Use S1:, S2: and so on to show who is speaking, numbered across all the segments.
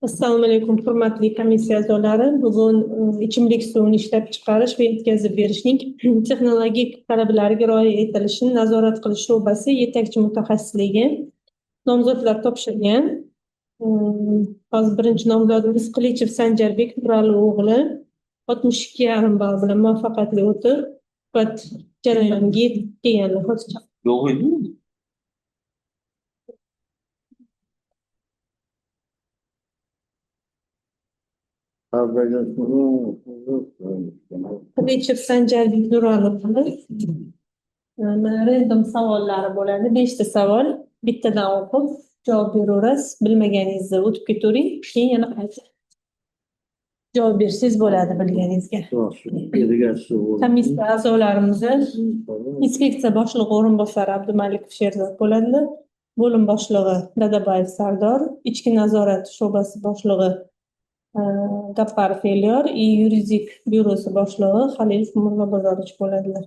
S1: Assalomu alaykum, hurmatli komissiya a'zolari. Bugun ichimlik suvini ishlab chiqarish va yetkazib berishning texnologik talablariga rioya etilishini nazorat qilish sho'basi yetakchi mutaxassisligi nomzodlar topshirgan. Hozir birinchi nomzodimiz Qilichev Sanjarbek Nurali o'g'li 62,5 ball bilan muvaffaqiyatli o'tib, suhbat jarayoniga yetib kelganlar. Hozircha
S2: yo'q edi.
S1: Qilichev Sanjarbek Nurali o'g'li. Random savollari bo'ladi. 5 ta savol. Bittadan o'qib javob beraverasiz. Bilmaganingizni o'tib ketavering. Keyin yana qayta javob bersangiz bo'ladi bilganingizga. Komissiya a'zolarimiz inspeksiya boshlig'i o'rinbosari Abdumalikov Sherzod bo'ladilar. Bo'lim boshlig'i Dadabayev Sardor, ichki nazorat sho'basi boshlig'i Gapparov Elyor, yuridik byurosi boshlig'i Halilov Mulla Bozorovich bo'ladilar.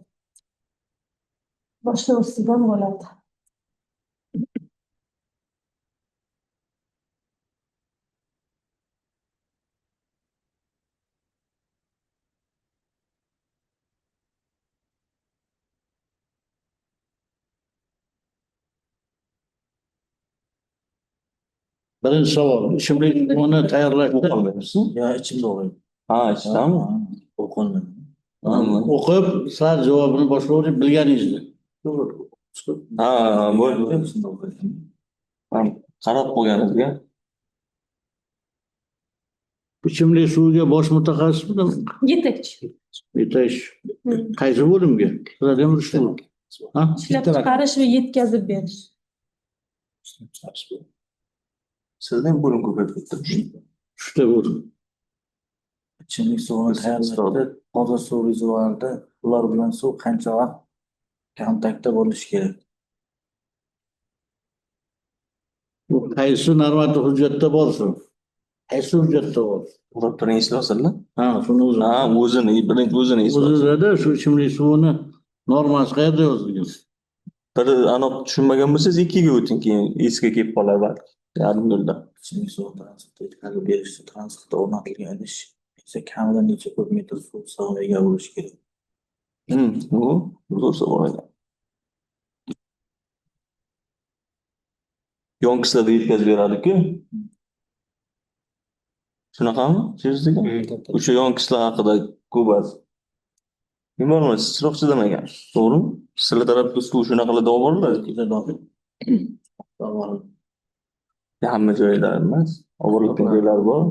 S1: Boshlovchisidan bo'ladi.
S3: Birinchi savol, ichimlik suvini tayyorlashda
S2: Ya ichimda o'g'il.
S3: ha, ichdami?
S2: O'qilmadi.
S3: O'qib, sizlar javobini boshlovchi bilganingizni.
S2: Ha, bo'ldi. Qarab qo'yganimizga.
S3: Ichimlik suviga bosh mutaxassis bilan
S1: Yetakchi.
S3: yetakchi. Qaysi bo'limga? Sizlar ham urishdimi? Ha?
S1: Ishlab chiqarish va yetkazib berish.
S2: Sizdan bo'lim ko'payib ketdi.
S3: Uchta bo'lim.
S2: Ichimlik suvini tayyorlashda hozir suv rezervuarida ular bilan suv qancha vaqt kontaktda bo'lishi kerak?
S3: Bu qaysi normativ hujjatda borsin? Qaysi hujjatda bor?
S2: Birini eslasizlar?
S3: Ha, shuni o'zi.
S2: Ha, o'zini eslasizlar.
S3: O'zida shu ichimlik suvini normasi qayerda yozilgan?
S2: Bir aniq tushunmagan bo'lsangiz ikkiga o'ting, keyin esga kelib qolar balki. Yarim yo'lda. Ichimlik suvi transportda yetkazib berishda transportda o'rnatilgan idish esa kamida necha ko'p metr suv sig'imiga ega bo'lishi kerak. Bu zo'r savol ekan. Yonkislarda yetkazib beradi-ku. Shunaqami? Sizga? O'sha yonkislar haqida ko'p az. Nima bo'lmasa, chiroqchi demagan. To'g'rimi? Sizlar tarafga suv shunaqalarda olib boriladi. Hamma joyda emas, oborayotgan joylar bor.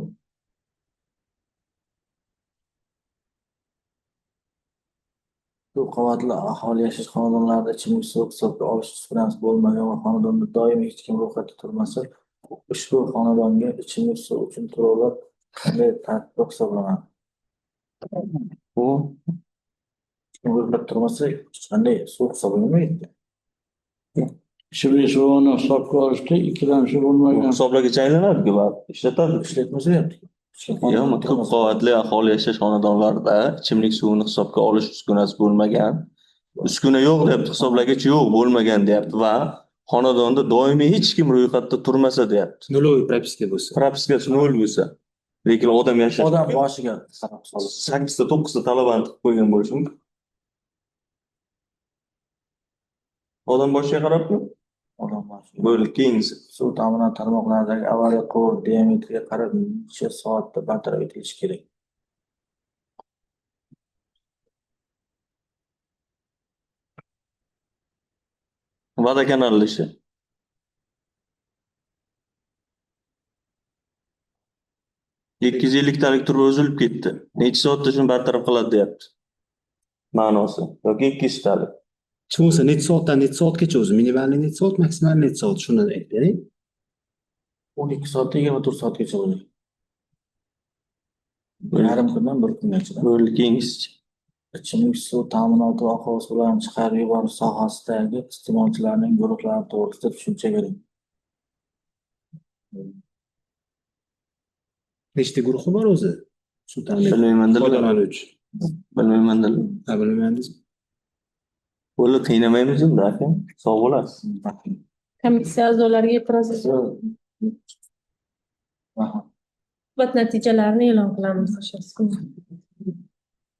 S2: Ko'p qavatli aholi yashash xonadonlarida ichimlik suvi hisobga olish uskunasi bo'lmagan va xonadonda doim hech kim ro'yxatda turmasa, ushbu xonadonga ichimlik suvi uchun to'lovlar qanday tartibda hisoblanadi? Bu ro'yxatda turmasa, hech qanday suv hisoblanmaydi.
S3: Ichimlik suvini hisobga olishda ikkilamchi bo'lmagan.
S2: Hisoblagicha aylanadi-ku, ishlatadi, ishlatmayapti. Ko'p qavatli aholi yashash xonadonlarida ichimlik suvini hisobga olish uskunasi bo'lmagan. Uskuna yo'q deyapti, hisoblagich yo'q, bo'lmagan deyapti va xonadonda doimiy hech kim ro'yxatda turmasa deyapti.
S4: Nuloviy propiska bo'lsa.
S2: Propiskasi 0 bo'lsa. Lekin odam yashash.
S4: Odam boshiga qarab solib.
S2: 8 ta 9 ta talabani qilib qo'ygan bo'lishi mumkin. Odam boshiga qarabmi?
S4: Odam boshiga.
S2: Bo'ldi, keyingisi.
S4: Suv ta'minot tarmoqlaridagi avariya quvur diametriga qarab necha soatda bartaraf etilishi kerak?
S2: Vodokanal ishi. 250 talik turib uzilib ketdi. Necha soatda shuni bartaraf qiladi deyapti. Ma'nosi yoki 200 talik.
S4: Chunki necha soatdan necha soatgacha o'zi minimalniy necha soat, maksimal necha soat shuni ayting.
S2: 12 soatdan 24 soatgacha bo'ladi.
S4: Yarim kundan bir kungacha.
S2: Bo'ldi, keyingisi.
S4: Ichimlik suv ta'minoti va aholi suvlarini chiqarib yuborish sohasidagi iste'molchilarning guruhlari to'g'risida tushuncha bering. Nechta guruhi bor o'zi? Suv ta'minoti foydalanuvchi.
S2: Bilmayman.
S4: Bilmaysiz.
S2: Bo'ldi, qiynamaymiz unda, aka. Sog' bo'lasiz.
S1: Komissiya a'zolariga e'tiroz yo'q. Suhbat natijalarini e'lon qilamiz o'sha kuni.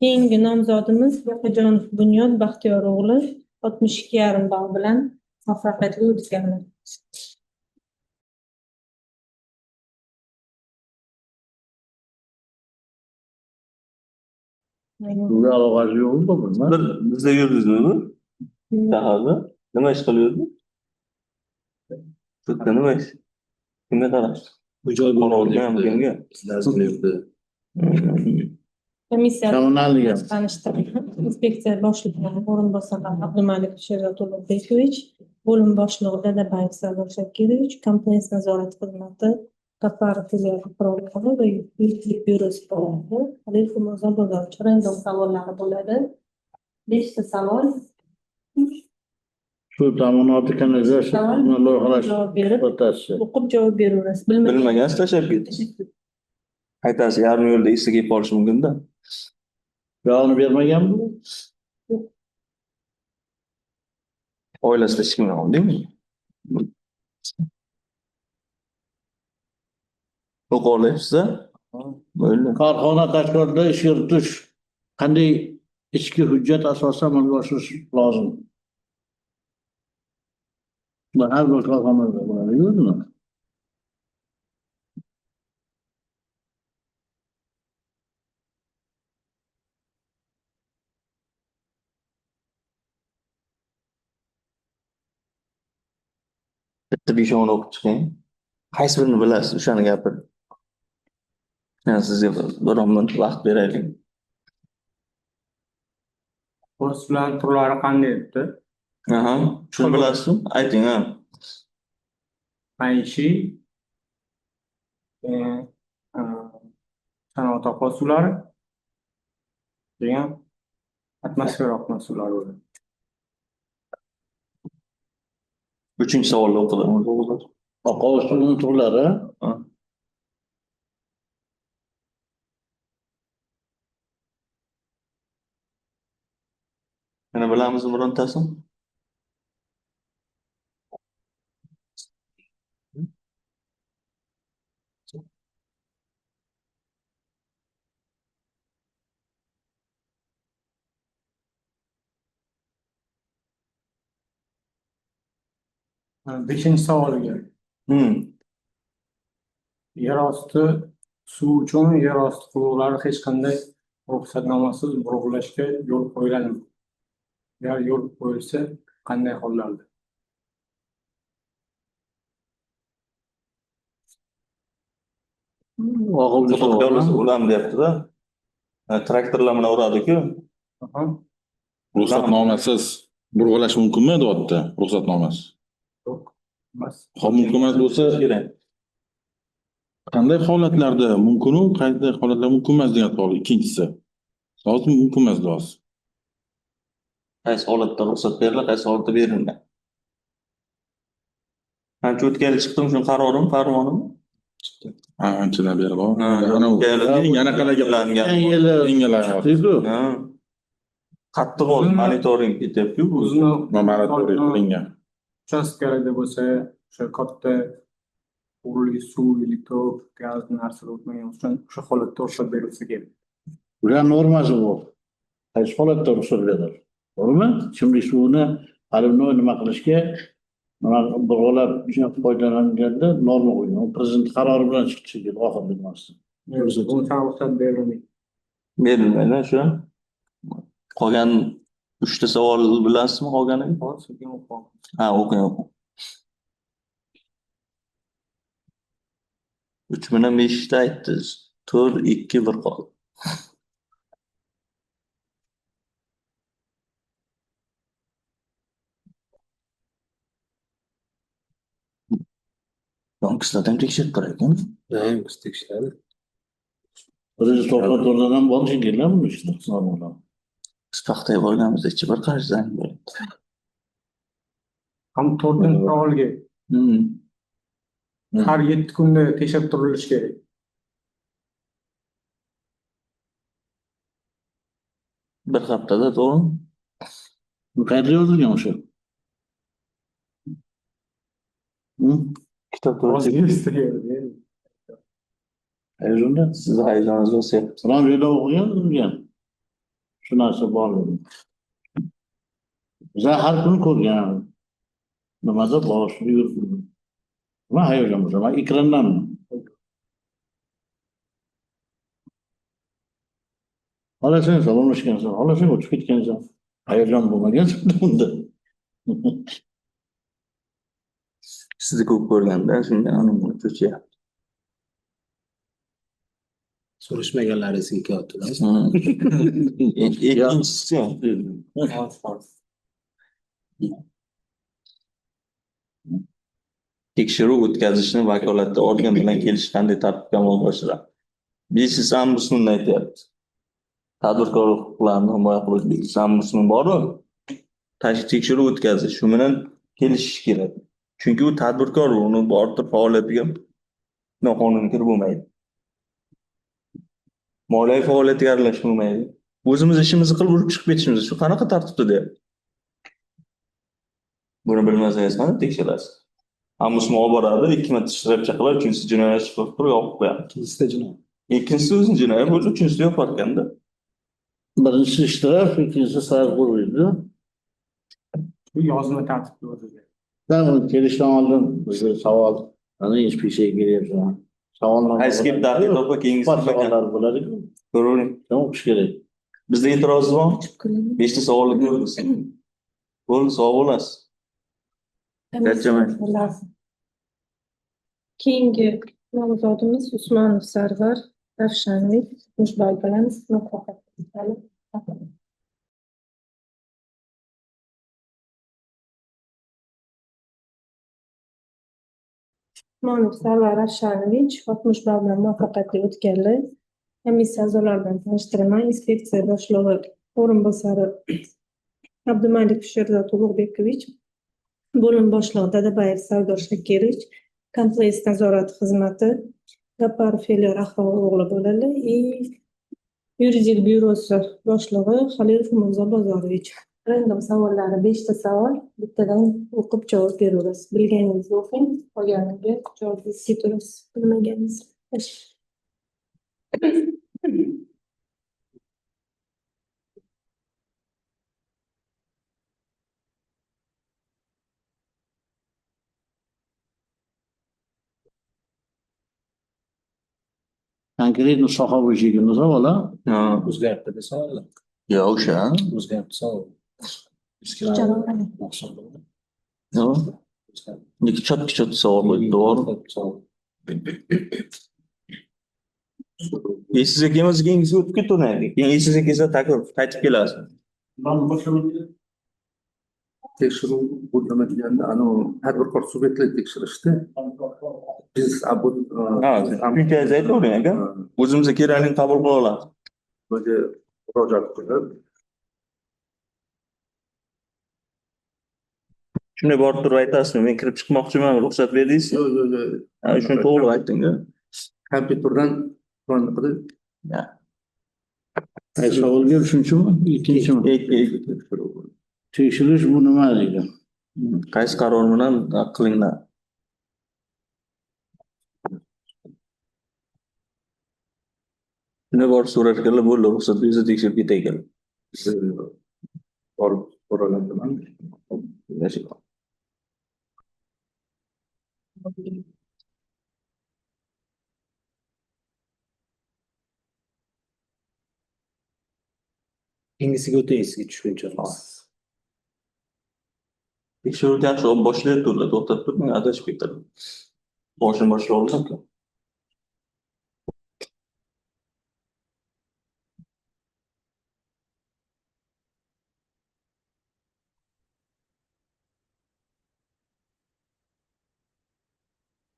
S1: Keyingi nomzodimiz Yoqujonov Bunyod Baxtiyor o'g'li 62,5 ball bilan muvaffaqiyatli o'tganlar.
S3: Sizga aloqasi yo'qmi bundan?
S5: Bizda yurdingizmi? Saharda nima ish qiliyordingiz? Sudda nima ish? Kimga qarashdi? Qorovulgami, kimga?
S1: Komissiya
S3: Kommunalniga.
S1: tanishtirdi. Inspeksiya boshlig'i o'rinbosari Abdumalik Sherzod Ulug'bekovich, bo'lim boshlig'i Dadabayev Sardor Shakirovich, kompleks nazorat xizmati Qappar filiali prokurori va yuridik byurosi faoli Halilov Mirzo Bozorchi. Random savollari bo'ladi. 5 ta savol.
S3: Suv ta'minoti kanalizatsiya loyihalash
S1: Javob berib,
S3: o'rtasi.
S1: o'qib javob beraverasiz.
S5: Bilmagan tashlab ketdi. Aytasiz, yarim yo'lda esi kelib qolishi mumkin-da.
S3: Yog'ni bermaganmi?
S5: Oilasida hech kim yo'q, deymi? O'qiyapsiz-a? Bo'ldi.
S3: Korxona tashkilotida ish yuritish qanday ichki hujjat asosida amalga oshirish lozim? Bu har bir korxonada bo'ladi-ku buni.
S5: Bitta beshog'ini o'qib chiqing. Qaysi birini bilasiz? O'shani gapiring. Men sizga bir 10 minut vaqt beraylik.
S6: Postlar turlari qanday debdi?
S5: Aha, shuni bilasizmi? Ayting, ha.
S6: Maishiy, sanoat oqova suvlari degan atmosfera oqova suvlari bo'ladi.
S5: 3-savolni o'qidim.
S3: Oqova suvning turlari.
S5: Ha. Yana bilamizmi birontasini?
S6: Beshinchi savoliga. Yer osti suv uchun yer osti quduqlari hech qanday ruxsatnomasiz bug'lashga yo'l qo'yiladimi? Agar yo'l qo'yilsa, qanday hollarda?
S3: Oqova suv.
S5: Ulam deyapti-da. Traktorlar bilan uradi-ku.
S6: Aha.
S7: Ruxsatnomasiz burg'alash mumkinmi deyapti? Ruxsatnomasi.
S6: Yo'q. Emas.
S7: Hop mumkin emas bo'lsa,
S5: kerak.
S7: qanday holatlarda mumkin-u, qanday holatlarda mumkin emas degan savol ikkinchisi. Hozir mumkin emas deyapsiz.
S5: Qaysi holatda ruxsat beriladi, qaysi holatda berilmaydi? Qancha o'tgani chiqdim shu qarorim, farmonim.
S7: Ha, anchadan beri bor.
S5: Ha,
S7: Ana yana qanaqa
S3: Yangilar.
S5: Ha. Qattiq ol, monitoring ketyapti-ku.
S6: O'zini
S7: monitoring qilingan.
S6: uchastkalarda bo'lsa, o'sha katta qurilgan suv, elektr, gaz narsalar o'tmagan uchun o'sha holatda ruxsat berilsa kerak.
S3: Ular normasi bu. Qaysi holatda ruxsat beradi? To'g'rimi? Ichimlik suvini albatta nima qilishga bog'lab foydalanganda norma qo'ygan. U prezident qarori bilan chiqishi kerak oxirgi nimasi.
S6: Bundan ruxsat berilmaydi.
S5: Berilmaydi shu. Qolgan 3 ta savol bilasizmi qolganini? Ha, o'qing. 3 bilan 5 ta aytdingiz. 4, 2, 1 qoldi. Yonkislardan tekshirib qaraykan.
S2: tekshiradi.
S3: Birinchi to'xtatuvlardan bor shekillar buni işte. Normalar.
S5: Biz paxtaga borganimizda ichi bir qarshdan bo'ldi.
S6: Ham 4-savolga har 7 kunda tekshirib turilishi kerak.
S5: Bir haftada to'g'rimi?
S3: Bu qayerda yozilgan o'sha?
S5: Kitobda
S3: Hayajonda.
S5: Sizni hayajoningiz o'syapti.
S3: Biron joyda o'qigan. Shu narsa bor. Bizlar har kuni ko'rgan. Nimada bor, shuni yuribdi. Nima hayajon bo'lsa, man ekrandan. Xohlasang salomlashgansan, xohlasang o'tib ketgansan. Hayajon bo'lmagan unda.
S5: Sizni ko'p ko'rganda shundan uni cho'chiyapti.
S8: So'rashmaganlaringizni hikoyatlar.
S5: Ikkinchisi tekshiruv o'tkazishni vakolatli organ bilan kelish qanday tartibga amalga oshiradi? Besh Ombudsman aytyapti. Tadbirkor huquqlarini himoya qiluvchi Ombudsman boru, tekshiruv o'tkazish, shu bilan kelishish kerak. Chunki u tadbirkor, uni ortiq faoliyatiga noqonuniy kirib bo'lmaydi. Moliyaviy faoliyatiga aralashib bo'lmaydi. O'zimiz ishimizni qilib urib chiqib ketishimiz shu qanaqa tartibda deyapti? Buni bilmasangiz qani tekshirasiz. Ombudsman olib boradi, 2 marta shtrapcha qiladi, uchinchisi jinoyat ishi qilib turib yopib qo'yadi.
S8: Ikkinchisida jinoyat.
S5: Ikkinchisi o'zi jinoyat bo'lsa, uchinchisida yopayotganda.
S3: Birinchisi ishtirok, ikkinchisi sarf bo'ldi.
S6: Bu yozma tartibda o'tadi.
S3: Ben kelishdan oldin bizga savol, ana inspeksiyaga kelyapman. Savollar.
S5: Qaysi kelib tahlil topib keyingisi
S3: savollar bo'ladi-ku.
S5: ko'ravering.
S3: Nima o'qish kerak?
S5: Bizda e'tiroz bor. 5 ta savolni ko'ramiz. Bo'ldi, sog' bo'lasiz. Charchamang.
S1: Keyingi nomzodimiz Usmonov Sarvar Ravshanbek Mushboy bilan muloqot qiladi. Usmonov Sarvar Ravshanovich Mushboy bilan muvaffaqiyatli o'tganlar. Komissiya a'zolari bilan tanishtiraman. Inspeksiya boshlig'i o'rinbosari Abdumalik Sherzod Ulug'bekovich, bo'lim boshlig'i Dadabayev Sardor Shakirich, kompleks nazorat xizmati Gapar Felior Ahol o'g'li bo'ladi. Yuridik byurosi boshlig'i Halilov Mirzo Bozorovich. Random savollari 5 ta savol, bittadan o'qib javob beramiz. Bilganingizni o'qing, qolganiga javob berasiz, bilmaganingizni.
S3: Konkretno soha bo'yicha savol,
S5: Ha,
S8: O'zgartdi savollar.
S5: yo o'sha.
S8: O'zgartdi savol.
S5: Yo. Ikki chot savol qo'ydi, to'g'ri. Esingizga kelmasa keyingisiga o'tib ketaveradi. Keyin esingizga kelsa takror qaytib kelasiz.
S9: Tekshiruv nima deganda tadbirkor subyektlar tekshirishdi. Biz
S5: Ha, shuncha aytavering aka. O'zimizga kerakligini qabul qila olamiz.
S9: bunga murojaat qilib,
S5: Shunday borib turib aytasizmi? Men kirib chiqmoqchiman, ruxsat berdingiz? Ha, shuni to'g'ri ayting-a.
S9: kompyuterdan qilib
S3: Savolga uchinchimi, ikkinchimi? Tekshirish bu nima deydi?
S5: Qaysi qaror bilan qilinglar? Shunday borib so'rashganlar bo'ldi, ruxsat bersa tekshirib ketay ekan.
S9: borib so'raganman.
S8: Keyingisiga o'tay, sizga tushuncha.
S5: Tekshiruvni yaxshi olib boshlayapti ular, to'xtab turmang, adashib ketadi. Boshini boshlab olsak.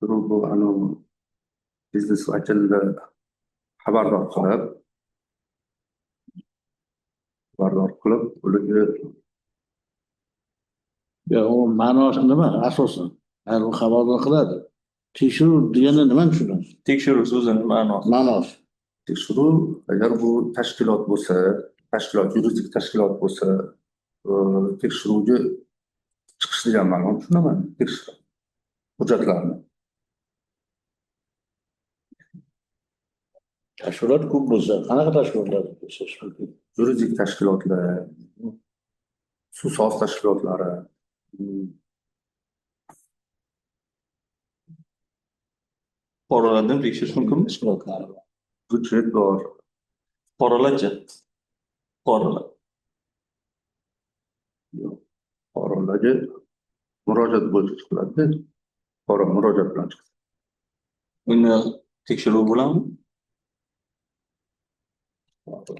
S9: Bu biznes vakilni xabardor qilib, ularga
S3: Ya o ma'nosi nima asosan? Har u xabardor qiladi. Tekshiruv deganda nimani tushunasiz?
S5: Tekshiruv so'zini ma'nosi.
S3: Ma'nosi.
S9: tekshiruv, agar bu tashkilot bo'lsa, yuridik tashkilot bo'lsa, tekshiruvga chiqish degan ma'noni tushunaman. Tekshiruv hujjatlarni
S3: Tashkilot ko'p bo'lsa, qanaqa tashkilotlar tekshish mumkin?
S9: Yuridik tashkilotlar, suv soz tashkilotlari,
S5: Fuqarolardan tekshirish mumkinmi?
S8: Tashkilotlari bor.
S9: byudjet bor.
S5: Fuqarolarchi? Fuqarolar.
S9: Fuqarolarga murojaat bo'yicha chiqiladi. Fuqaro murojaat bilan chiqadi.
S5: Uni tekshiruv bo'ladimi?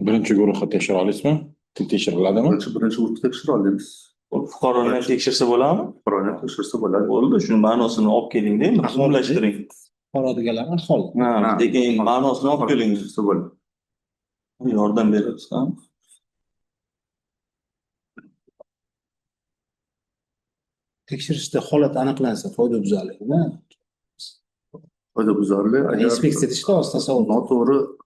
S7: Birinchi guruhga tekshira olasizmi? Tekshiriladimi?
S9: Birinchi guruhda tekshira olamiz.
S5: Fuqarolar tekshirsa bo'ladimi?
S9: Fuqaroni tekshirsa bo'ladi.
S5: Bo'ldi, shuni ma'nosini olib keling-da, rasmiylashtiring.
S8: Fuqaro deganlar aholi.
S5: Ha, lekin ma'nosini olib keling.
S9: Tekshirsa bo'ladi.
S5: Yordam beramiz, ha?
S8: Tekshirishda holat aniqlansa, qoidabuzarlikmi?
S9: Qoidabuzarlik agar
S8: Inspeksiya tishda ostida savol.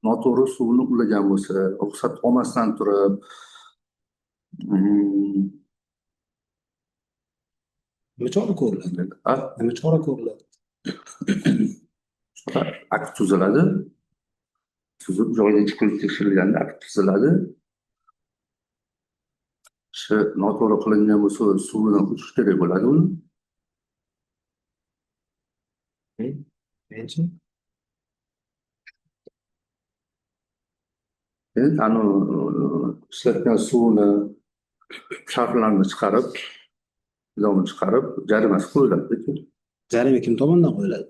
S9: noto'g'ri suvni ulagan bo'lsa, ruxsat olmasdan turib,
S8: Nima chora ko'riladi?
S9: a,
S8: Nima chora ko'riladi?
S9: akt tuziladi. Tuzib joyida chiqib tekshirilganda akt tuziladi. Shu noto'g'ri qilingan bo'lsa, suvidan o'chish kerak bo'ladi uni.
S8: Menchi?
S9: Ishlatgan suvni sharflarini chiqarib, bidonni chiqarib, jarimasi qo'yiladi.
S8: Jarima kim tomonidan qo'yiladi?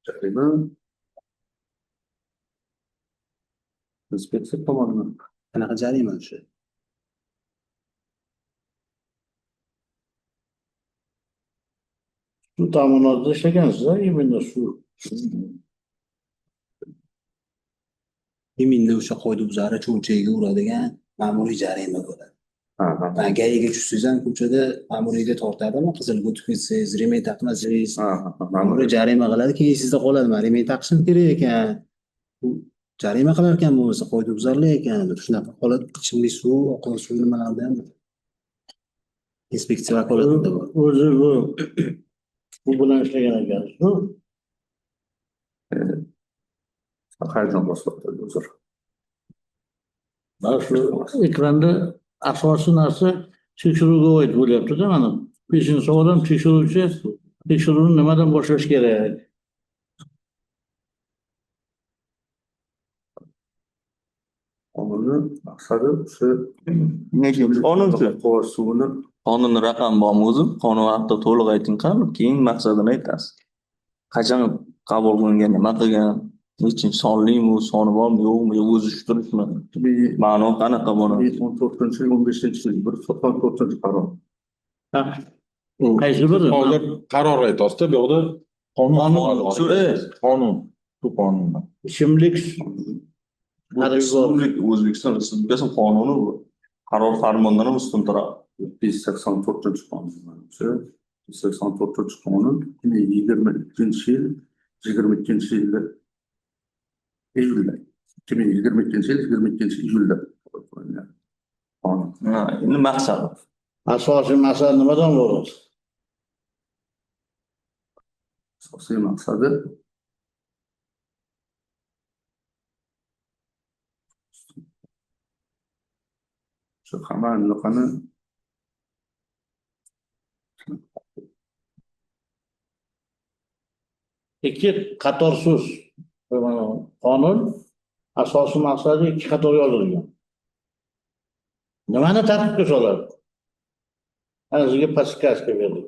S9: Jarima inspeksiya tomonidan.
S8: Qanaqa jarima o'sha?
S3: Suv ta'minotida ishlagansiz-a? Imенно suv.
S8: Yeminda o'sha qoidabuzar cho'nchagiga uradigan ma'muriy jarima bo'ladi. Gayiga tushsangiz ham ko'chada ma'muriyga tortadimi? Qizilga tutsangiz, remey taqmasangiz, ma'muriy jarima qiladi, keyin sizda qoladi. Remey taqishim kerak ekan. Bu jarima qilar ekan bo'lsa, qoidabuzarlik ekan. Shunaqa holat ichimlik suv, oqova suv nimalarda ham inspeksiya vakolatida bor.
S3: O'zi bu bilan ishlagan ekansiz-ku?
S9: Haydon boshqardi o'zir.
S3: Mana shu ekranda asosiy narsa tekshiruvga oid bo'lyapti-da mana. 5-savolim tekshiruvchi tekshiruvni nimadan boshlash kerak?
S9: Qonunni maqsadi o'sha
S5: Lekin qonunchi.
S9: oqova suvni
S5: Qonun raqam bormi o'zi? Qonun haqida to'liq ayting qani, keyin maqsadini aytasiz. Qachon qabul qilingan, nima qilgan, nechinchi sonlimi, soni bormi, yo'qmi, yo o'zi turibmi? Ma'no qanaqa buni?
S9: 14-yil, 15-yil, 1-14-qaror.
S3: Qaysi biri?
S7: Hozir qaror aytyapsiz-da, bu yoqda qonun. Bu qonundan.
S3: Ichimlik
S5: O'zbekiston Respublikasi qonuni bu. Qaror farmondan ham ustun turadi.
S9: 184-qonun. 184-qonun 2022-yil 22-yilda iyulda 2022-yil 22-iyulda qo'yilgan qonun.
S5: Ha, endi maqsad.
S3: asosiy maqsad nimadan bo'ladi?
S9: Asosiy maqsadi shu hamma anaqani
S3: ikki qatorsiz qonun asosiy maqsadi ikki qator yozilgan. Nimani tartibga soladi? Ana sizga podskazka berdik.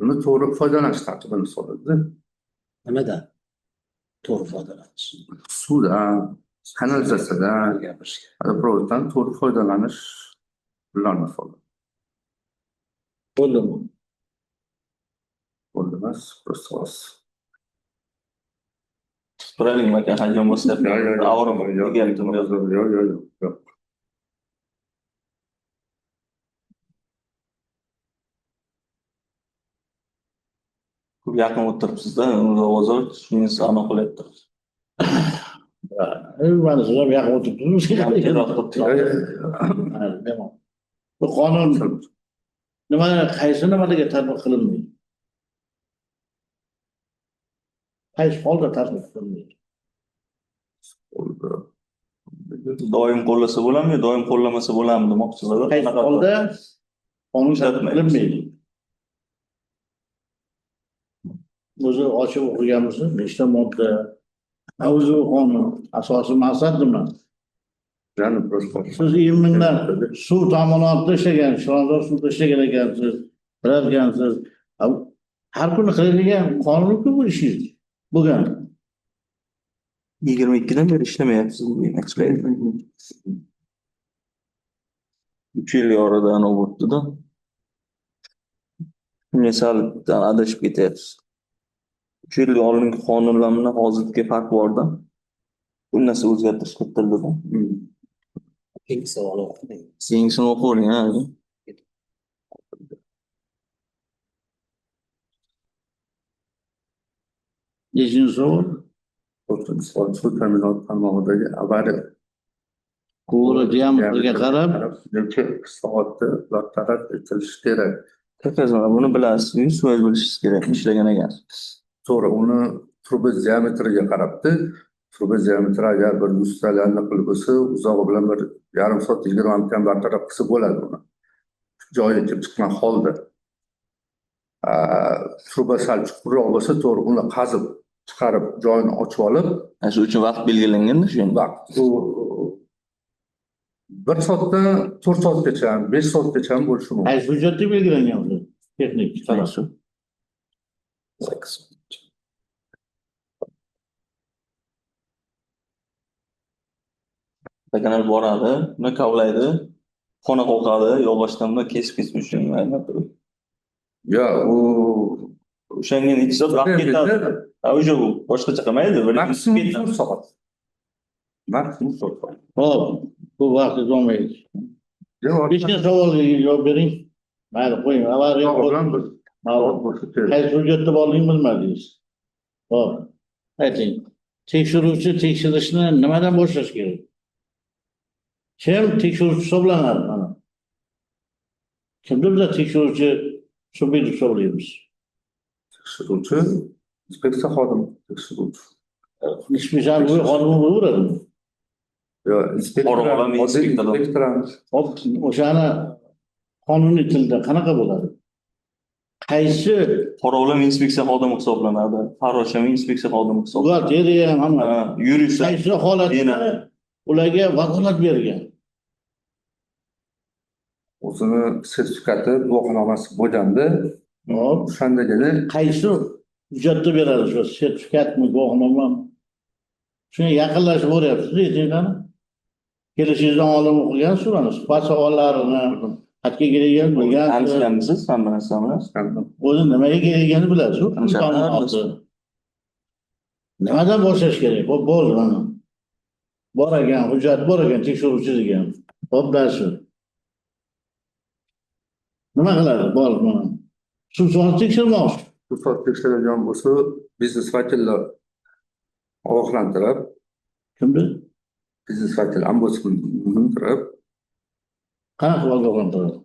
S9: uni to'g'ri foydalanish tartibini soladi.
S8: Nimadan? To'g'ri foydalanish.
S9: Suvdan, kanalizatsiyadan, provoddan to'g'ri foydalanish ularni soladi.
S3: Bo'ldimi?
S9: Bo'ldi emas, просто oz.
S5: So'raling aka, hajam bo'lsa, avrum egaldim.
S9: Yo'q.
S5: Ko'p yaqin o'tiribsiz-da, ovoz shunisi aniq qilyapti.
S3: Mana siz ham yaqin o'tiribsizmi? Bu qonun qaysi nimalarga tatbiq qilinmaydi? qaysi holda taklif qilinadi?
S5: Doim qo'llasa bo'ladimi, doim qo'llamasa bo'ladimi demoqchilar.
S3: Qaysi holda qonun taklif
S5: Uzatmaymiz.
S3: qilinmaydi? O'zi ochib o'qiganmisiz? Nechta modda? O'zi qonun asosiy maqsad nima?
S9: Yani просто.
S3: Siz 20 mingdan suv ta'minotida ishlagan, Chilonzor suvda ishlagan ekansiz, bilarkansiz. Har kuni qiladigan qonun-ku bu ishingiz. Bo'lgan.
S5: 22dan beri ishlamayapsiz demoqchilar. 3 yil oradan o'tdi-da. Shunga sal adashib ketyapsiz. 3 yil oldingi qonunlar bilan hozirgi farq bor-da. Bu narsa o'zgartirish kiritildi-da.
S8: Keyingi savol o'qing.
S5: Keyingisini o'qing, ha.
S3: Nechinchi savol?
S9: Suv ta'minot tarmog'idagi avariya.
S3: To'g'ri, diametriga qarab,
S9: Necha soatda bartaraf etilishi kerak.
S5: Tekazlar buni bilasiz, 100% bilishingiz kerak, ishlagan ekansiz.
S9: To'g'ri, uni truba diametriga qarabdi. Truba diametri agar bir 100 talarni qilib bo'lsa, uzog'i bilan bir yarim soat 20 minutdan bartaraf qilsa bo'ladi uni. Joyiga kelib chiqqan holda. Truba sal chuqurroq bo'lsa, to'g'ri, uni qazib chiqarib, joyini ochib olib,
S5: Ana shu uchun vaqt belgilanganda shu.
S9: vaqt bu 1 soatdan 4 soatgacha, 5 soatgacha ham bo'lishi mumkin.
S3: qaysi hujjatda belgilangan bu texnik qaror?
S5: Kanal boradi, uni kavlaydi, xona qo'qadi, yog'ochdan buni kesib ushlaydi.
S9: Ya, u
S5: O'shanga necha soat vaqt ketadi? O'sha boshqacha qilmaydi, bir
S9: maksimum 4 soat. Maksimum 4 soat.
S3: Hop, bu vaqt olmaydi.
S9: Javob
S3: Beshinchi savolga javob bering. Mayli, qo'ying. Avariya
S9: bilan bir
S3: ma'lum. Qaysi hujjatda borligini bilmadingiz. Hop, ayting. Tekshiruvchi tekshirishni nimadan boshlash kerak? Kim tekshiruvchi hisoblanadi mana? Kimni biz tekshiruvchi sub'ekt hisoblaymiz?
S9: tekshiruvchi, inspeksiya xodimi tekshiruvchi.
S3: Ishmishar bu xodimi bo'laveradimi?
S9: Yo, inspektor,
S5: Qora-qora inspektor.
S9: inspektor.
S3: Hop, o'shani qonuniy tilda qanaqa bo'ladi? Qaysi
S5: Qorovul inspeksiya xodimi hisoblanadi, farrosh ham inspeksiya xodimi hisoblanadi.
S3: buxgalteriya ham hamma
S5: Yurist
S3: qaysi holatda ularga vakolat bergan?
S9: O'zini sertifikati, guvohnomasi bo'lganda,
S3: Hop,
S9: o'shandagina
S3: qaysi hujjatda beradi shu sertifikatmi, guvohnomami? Shunga yaqinlashib o'ryapsiz, aytinglarni. Kelishingizdan oldin o'qigansiz ularni, suhbat savollarini, xatga kerakligini bilgansiz.
S5: Tanishganmisiz hamma narsani?
S3: O'zi nimaga kerakligini bilasiz. Nimadan boshlash kerak? Hop, bo'ldi mana. Bor ekan, hujjat bor ekan, tekshiruvchi degan. Hop, darsi. Nima qiladi? Bor mana. Suv suvni tekshirmoqchi.
S9: bu soat tekshiradigan bo'lsa, biznes vakillar ogohlantirib,
S3: Kimni?
S9: biznes vakil ombudsman turib,
S3: Qanaqa ogohlantiradi?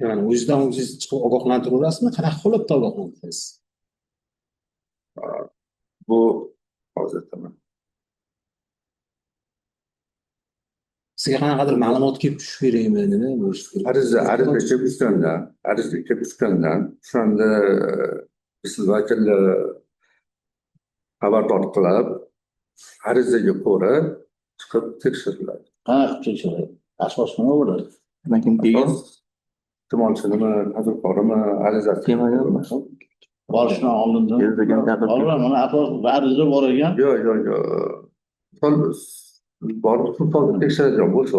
S8: Ya'ni o'zidan o'zingiz chiqib ogohlantirasizmi? Qanaqa holatda ogohlantirasiz?
S9: bu hozir aytaman.
S8: Sizga qanaqadir ma'lumot kelib tushib kerakmi? Nima bo'lishi kerak?
S9: Ariza kelib tushgandan, o'shanda biznes vakillar xabardor qilib, arizaga ko'ra chiqib tekshiriladi.
S3: Qanaqa tekshiradi? Asos nima bo'ladi?
S5: Lekin keyin
S9: Iste'molchinimi, tadbirkorimi, arizasi
S5: kelmaganmi?
S3: Borishdan oldindan.
S5: Keladigan taqdirda.
S3: Oldin mana asos ariza bor ekan.
S9: Yo'q. Borib suvni tekshiradigan bo'lsa,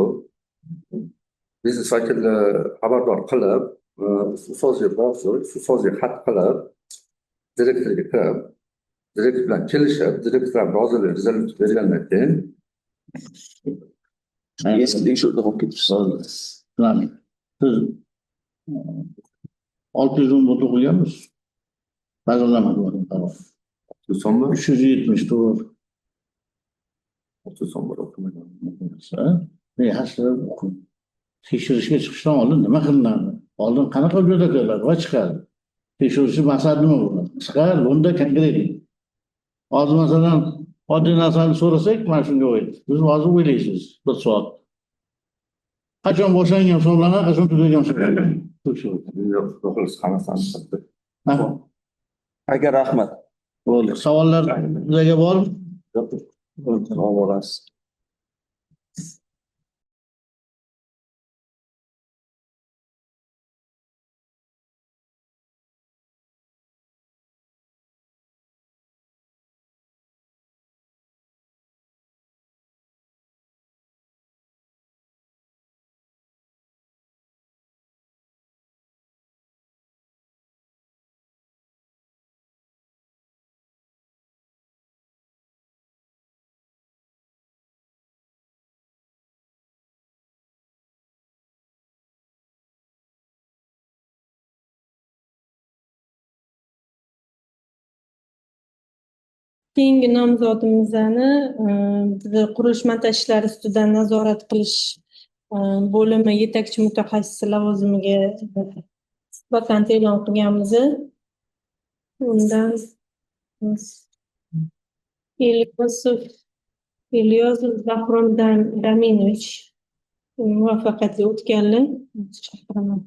S9: biznes vakillar xabardor qilib, suvsozga borsa, suvsozga xat qilib, direktorga kirib, direktor bilan kelishib, direktor rozilik rezolyutsiya bergandan keyin
S5: Eski tekshiruvda qolib ketibsiz.
S3: Tushunarli. Siz 610 bot o'qiganmisiz? Bajarilmadi.
S9: so'mmi
S3: 370 to'g'ri.
S9: 30 so'm o'qimagan.
S3: Yaxshi o'qing. tekshirishga chiqishdan oldin nima qilinadi? Oldin qanaqa hujjatlar va chiqadi? Tekshiruvchi maqsadi nima bo'ladi? Chiqar, bunda konkret. Hozir masalan oddiy narsani so'rasak, mana shunga o'ylaydi. Siz hozir o'ylaysiz bir soat. Qachon boshlangan hisoblanadi, qachon tugagan hisoblanadi?
S9: Yo'q, xolos hammasini chiqdi.
S3: Ha?
S5: Aka rahmat.
S3: Bo'ldi. Savollar sizlarga bormi?
S5: Oborasiz.
S1: Keyingi nomzodimizni bizni qurilish montaj ishlari ustidan nazorat qilish bo'limi yetakchi mutaxassisi lavozimiga vakant e'lon qilganmiz. Undan Ilyosov Bahrom Daminovich muvaffaqiyatli o'tganlar. Chaqiraman.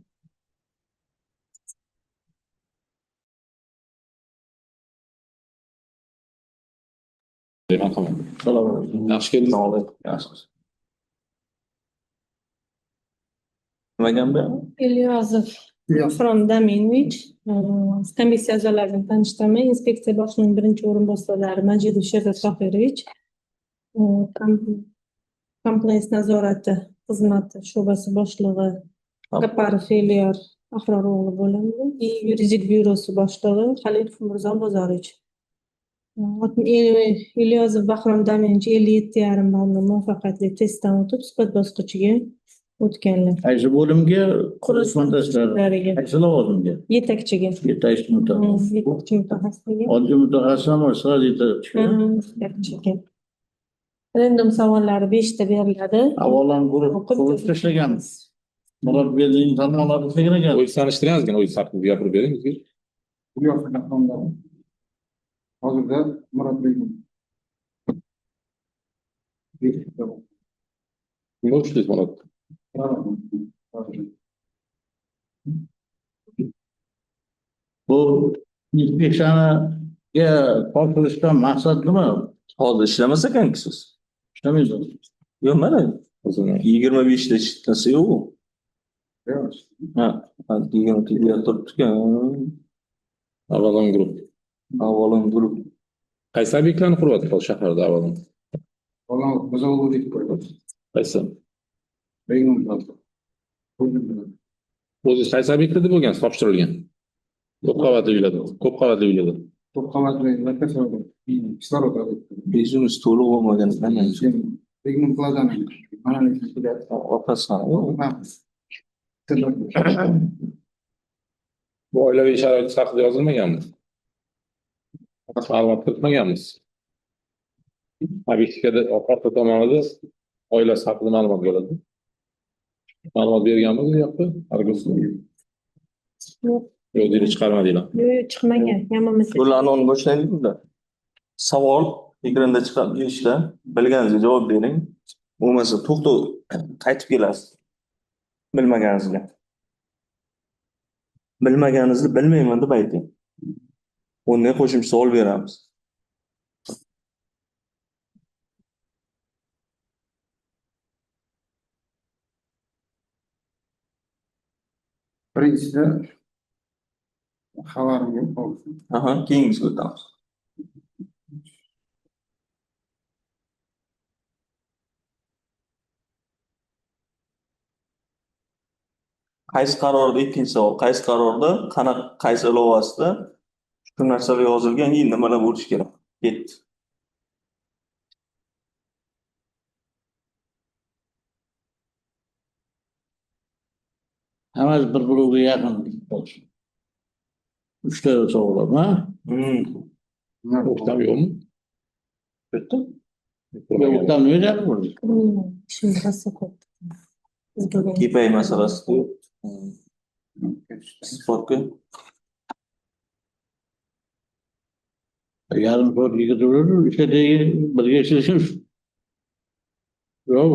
S7: Yaxshi keldingiz.
S5: Yaxshi. Nima ekan bu?
S1: Ilyosov Bahrom Daminovich komissiya a'zolarini tanishtiraman. Inspeksiya boshining birinchi o'rinbosarlari Majidov Sherzod Tohirovich, kompleks nazorati xizmati sho'basi boshlig'i Kaparov Elyor Ahror-o'g'li bo'ladi. Yuridik byurosi boshlig'i Xalilov Mirzo Bozorovich. Ilyosov Bahrom Daminovich 57,5 ballni muvaffaqiyatli testdan o'tib, suhbat bosqichiga o'tganlar.
S3: Qaysi bo'limga?
S1: Qurilish montajlariga.
S3: Qaysi lavozimga?
S1: Yetakchiga.
S3: Yetakchi mutaxassis.
S1: Yetakchi mutaxassisligi.
S3: Oddiy mutaxassis ham sira yetakchiga.
S1: Yetakchiga. Random savollari 5 ta beriladi.
S3: Avvalan guruh tashlaganmiz. Murod Berdining tanlovlari tayyorlagan.
S7: O'zingiz tanishtiringizgina, o'zingiz haqida gapirib bering bizga.
S6: Hozirda Murod Begim.
S7: Nima ishlaysiz Murod?
S3: Bu inspeksiyaga topshirishdan maqsad nima?
S5: Hozir ishlamas ekanki siz.
S3: Ishlamaysiz.
S5: Yo'q, mana 25 ta ishlasa yo'q. Ha, 20 ta turibdi-ku.
S7: Avvalon guruh.
S5: Avvalon guruh.
S7: Qaysi obyektlarni quryapti hozir shaharda avvalon?
S6: Bozorlik qo'ydi.
S7: Qaysi?
S6: Begim.
S7: O'zingiz qaysi obyektlarda bo'lgansiz, topshirilgan? Ko'p qavatli uylarda. Ko'p qavatli uylarda.
S6: Ko'p qavatli uylarda kislorod
S5: Bezimiz to'liq bo'lmagan ekan.
S6: Begim qiladigan. Mana
S5: Orqasidan.
S7: Bu oilaviy sharoit haqida yozilmaganmi? Ma'lumot kiritmaganmiz. Obyektivada orqa tomonida oilasi haqida ma'lumot bo'ladi. Ma'lumot berganmiz bu yoqda? Hargiz. Yo'q, deydi chiqarmadinglar.
S1: Yo'q, chiqmagan. Yomon.
S5: Bularni boshlaylikda. Savol ekranda chiqib kelishda bilganingizga javob bering. Bo'lmasa to'xtab qaytib kelasiz. Bilmaganingizga. Bilmaganingizni bilmayman deb ayting. Undan qo'shimcha savol beramiz.
S6: Birinchisi xabarim yo'q.
S5: Aha, keyingisiga o'tamiz. Qaysi qarorda ikkinchi savol, qaysi qarorda qaysi ilovasida shu narsalar yozilgan, endi nimalar bo'lishi kerak? Ketdi.
S3: Hammasi bir-biriga yaqin. 3 ta savol, ha?
S7: O'ktam yo'qmi?
S5: Bitta.
S3: O'ktam nima deyapti?
S1: Shuni rosa ko'p. Biz bugun
S5: KPI masalasi-ku. Sportga.
S3: Yarim soat yigirma ishladagi birga ishlashimiz.
S7: Yo'q.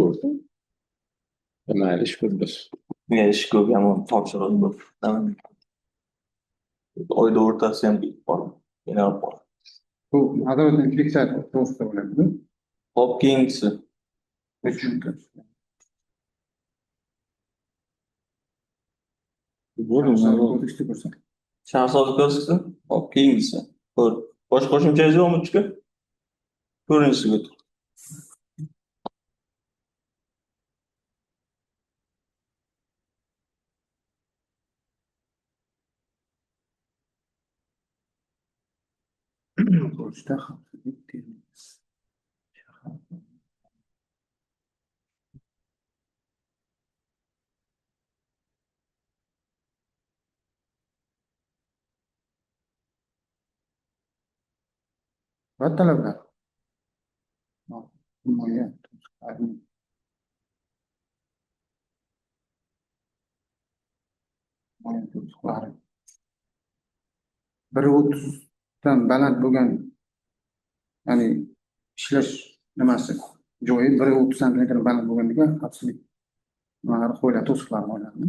S7: Mayli, ish ko'ramiz.
S5: Ya ish ko'p, yomon topshiriq ko'p. Oyda o'rtasi ham bor. Yana bor.
S6: Bu nazorat inspeksiya to'g'risida bo'ladimi?
S5: Hop keyingisi.
S6: Kodeksda ko'rsa.
S5: Shahzoda ko'rsatsa, hop keyingisi. Ko'r. Boshqa qo'shimchangiz yo'qmi uchga? Ko'rinishga o'tib.
S6: Ko'rishda xavfsizlik termini. Va talablar. Himoya. Himoya to'siqlari. 1.30 dan baland bo'lgan, ya'ni ishlash nimasi joyi 1.30 santimetr baland bo'lganligi xavfsizlik nimalari qo'yiladi, to'siqlar qo'yiladi.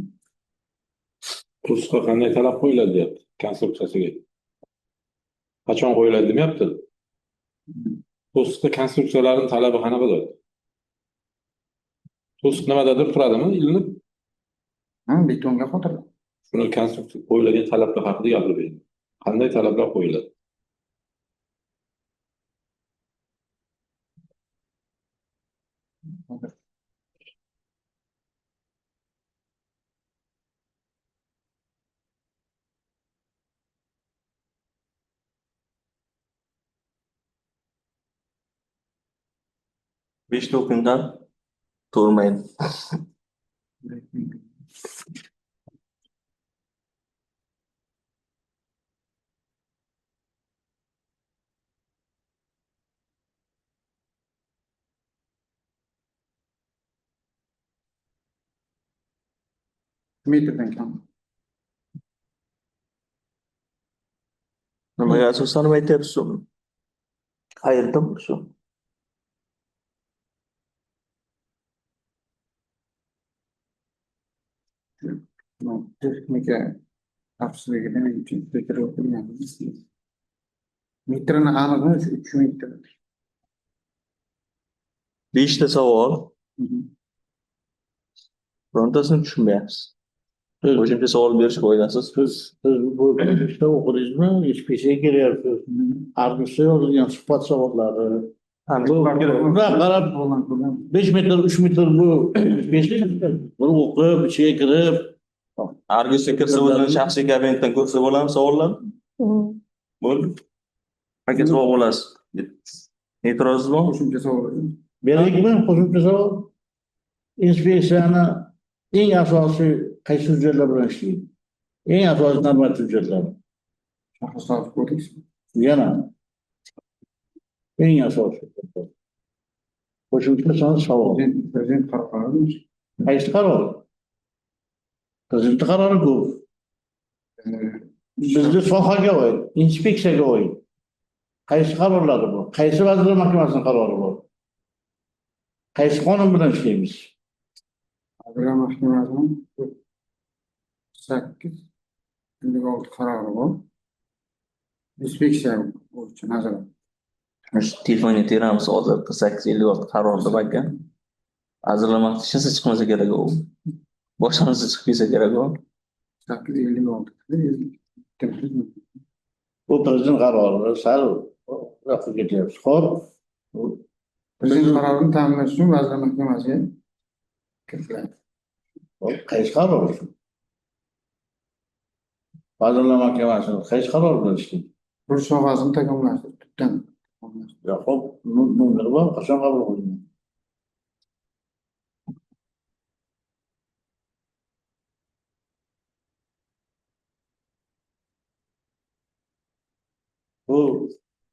S7: To'siqqa qanday talab qo'yiladi deyapti, konstruksiyasiga. Qachon qo'yiladi demayapti. To'siqqa konstruksiyalarning talabi qanaqa bo'ladi? To'siq nimadadir turadimi, ilinib?
S6: Betonga qotiladi.
S7: Shuni konstruksiya qo'yiladigan talablar haqida gapirib bering. Qanday talablar qo'yiladi?
S5: Besh to'qindan turmaydi.
S6: Metrdan kam.
S5: Nimaga asoslanib aytyapsiz uni? Qayerda bu shu?
S6: Texnika xavfsizligidan tekshirib o'tilganmiz. Metrini aniqlash 3 metr.
S5: 5 ta savol. Birontasini tushunmayapsiz. Qo'shimcha savol berishga qo'yasiz.
S3: Siz bu ishda o'qidingizmi? Inspeksiyaga kelyapsiz. Armishda yozilgan suhbat savollari. Qarab 5 metr, 3 metr bu buni o'qib, ichiga kirib,
S5: Argusga kirsa o'zini shaxsiy kabinetdan ko'rsa bo'ladimi savollar? Bo'ldi. Qancha savol bo'lasiz? E'tirozingiz bormi?
S6: Qo'shimcha savol.
S3: beraylikmi qo'shimcha savol? Inspeksiyani eng asosiy qaysi hujjatlar bilan ishlaydi? Eng asosiy normativ hujjatlar.
S6: Shaxslar kodeksi.
S3: Yana eng asosiy. Qo'shimcha savol.
S6: Prezident qarori.
S3: Qaysi qaror? Prezident qarori ko'p. Bizni sohaga oid, inspeksiyaga oid. Qaysi qarorlari bor? Qaysi vazirlar mahkamasining qarori bor? Qaysi qonun bilan ishlaymiz?
S6: Vazirlar mahkamasining 8/56 qarori bor. Inspeksiya bo'yicha nazorat.
S5: Telefonga teramiz hozir 856 qaror deb ekan. Vazirlar mahkamasi chiqmasa kerak u. Boshqanisi chiqib kelsa kerak u.
S6: 8/56.
S3: Bu prezident qarori sal uzoqqa ketyapti. Xo'p,
S6: Prezident qarorini ta'minlash uchun Vazirlar Mahkamasiga kiritiladi.
S3: qaysi qaror? Vazirlar Mahkamasining qaysi qaror bilan ishlaydi?
S6: Bir sohasini takomillashtirish, tubdan.
S3: Ya xo'p, nomer bor, qachon qabul qilingan? Bu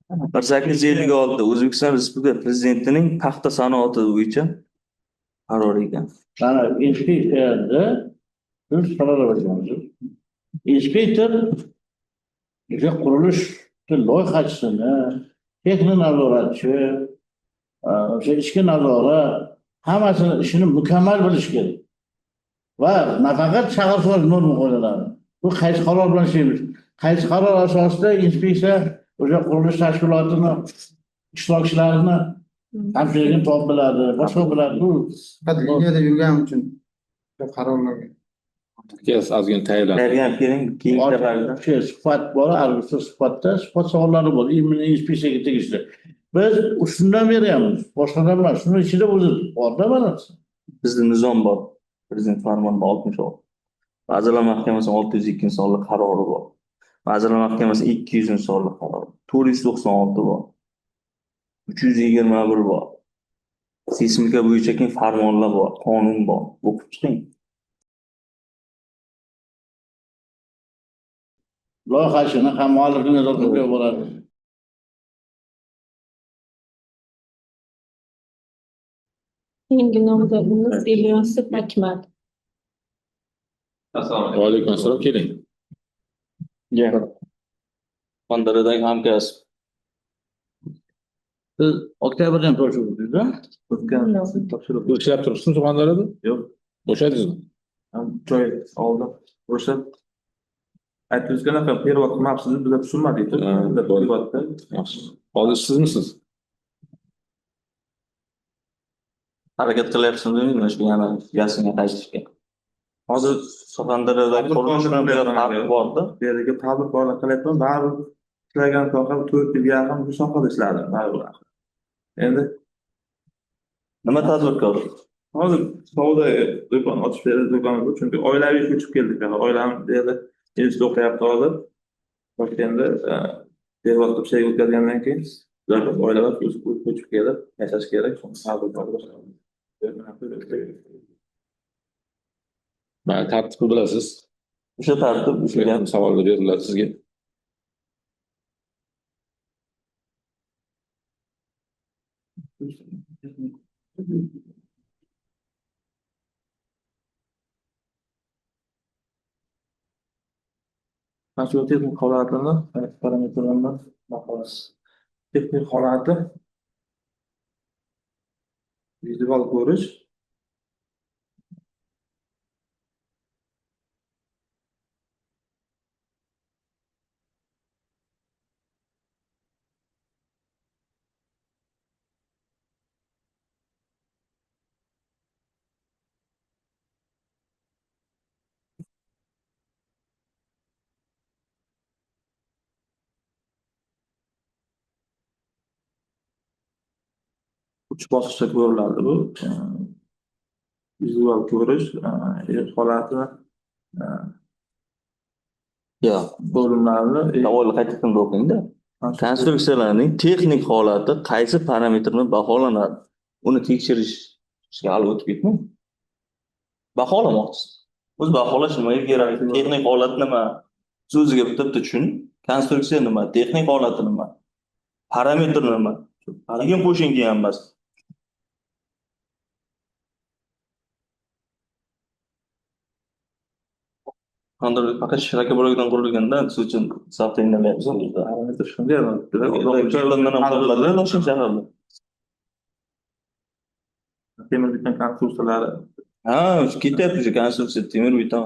S5: 1856 O'zbekiston Respublikasi Prezidentining paxta sanoati bo'yicha qaror ekan.
S3: Mana inspeksiyada biz qaror berganmiz. Inspektor o'sha qurilish loyihachisini, texnik nazoratchi, o'sha ichki nazorat hammasini ishini mukammal bilish kerak. Va nafaqat shahar norma qoidalari. Bu qaysi qaror bilan ishlaymiz? Qaysi qaror asosida inspeksiya o'sha qurilish tashkilotini ishtirokchilarini kamchiligini topib biladi, boshqa biladi. Bu
S6: Faqat liniyada yurganim uchun qarorlarga.
S7: Kes ozgina tayyorlan.
S5: Bergan keling, keyin safarda.
S3: suhbat bor, albatta suhbat savollari bor. Inspeksiyaga tegishli. Biz shundan beryapmiz. Boshqadan emas. Shuni ichida o'zi bor-da mana.
S5: Bizda nizom bor. Prezident farmonida 66. Vazirlar Mahkamasi 602-sonli qarori bor. Vazirlar Mahkamasi 200-sonli qarori. 496 bor. 321 bor. Seysmika bo'yicha keng farmonlar bor, qonun bor. O'qib chiqing.
S3: Loyihachini ham muallifni nazoratga boradi.
S1: Keyingi nomzodimiz Ilyosov Akmal.
S7: Assalomu alaykum. Assalom, keling.
S5: Qondaridagi hamkasb.
S3: Siz oktyabrdan topshiribsiz-da?
S7: Ishlab turibsizmi Surxondaryoda?
S5: Yo'q.
S7: Bo'shadingizmi?
S4: Joy oldim. O'sha aytayotgan perevod qilmabsiz, bizlar tushunmadik. Perevodda
S7: Yaxshi. Hozir sizmisiz?
S5: Harakat qilyapsizmi mana shu yana gazga qaytishga. Hozir Surxondaryodagi qurilish bilan farq bor-da.
S4: bu yerga tadbirkorlar qilyapman, baribir ishlagan soha 4 yilga yaqin bu sohada ishladim baribir. Endi
S5: Nima tadbirkor?
S4: hozir savdo do'kon ochish berdi do'kon bu, chunki oilaviy ko'chib keldik. Oilam bu yerda institutda o'qiyapti hozir. Toshkentda perevod qilib ishga o'tkazgandan keyin ular oilalar ko'chib kelib yashash kerak.
S7: Mana tartibni bilasiz.
S5: O'sha tartib, o'sha gap.
S7: Savollar beriladi sizga.
S4: Mana shu texnik holatini, parametrlarni baholasiz. Texnik holati vizual ko'rish, uch bosqichda ko'riladi bu. Vizual ko'rish, holatini,
S5: Yo'q.
S4: bo'limlarni,
S5: Savolni qaytadan o'qing-da. Konstruksiyalarning texnik holati qaysi parametr bilan baholanadi? Uni tekshirishga hali o'tib ketmang. Baholamoqchisiz. O'zi baholash nimaga kerak? Texnik holat nima? So'ziga bitta tushuning. Konstruksiya nima? Texnik holati nima? Parametr nima? Keyin qo'shing degan emas. Qanday faqat shiraka bo'lgan qurilganda siz uchun savdolayapsiz.
S4: parametr shunday temir beton konstruksiyalari,
S5: Ha, ketyapti o'sha konstruksiya, temir beton.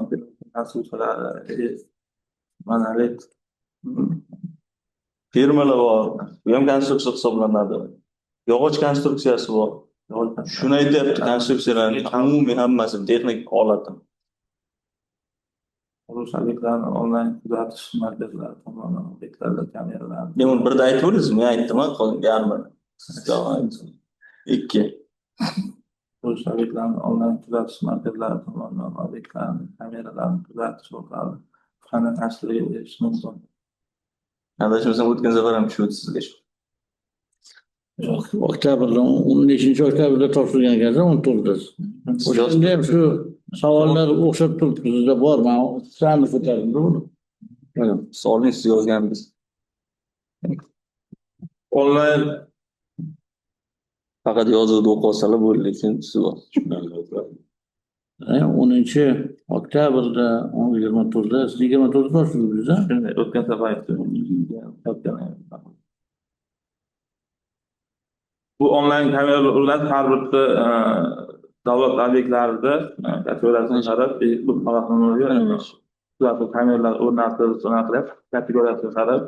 S4: konstruksiyalari, monolit,
S5: Firmalar bor. Bu ham konstruksiya hisoblanadi. Yog'och konstruksiyasi bor. Shuni aytyapti, konstruksiyalarning umumiy hammasi texnik holati.
S4: qurilish obyektlarini onlayn kuzatish markazlari tomonidan obyektlarda kameralar,
S5: Men uni birda aytib o'rdingiz, men aytdim-a, yarmini. Ikki.
S4: qurilish obyektlarini onlayn kuzatish markazlari tomonidan obyektlarni kameralarni kuzatish orqali qanday tashkiliga erish mumkin?
S5: Adashmasam o'tgan safar ham tushdi sizga shu.
S3: Oktyabrdan 15-oktyabrda topshirgan ekansiz, 14da. O'shanda ham shu savollar o'xshab turibdi, sizda bor. Men sani ko'tardim buni.
S5: Savolni siz yozgansiz.
S4: Onlayn
S5: Faqat yozuvda o'qib olsalar bo'ldi, lekin siz bor.
S3: 10-oktyabrda, 10-24da, siz 24da boshladingiz, a?
S4: Shunday o'tgan safar aytdim. Bu onlayn kameralar har bitta davlat obyektlarida kategoriyasini qarab, bu holatlarga kuzatuv kameralar o'rnatilyapti. Kategoriyasiga qarab,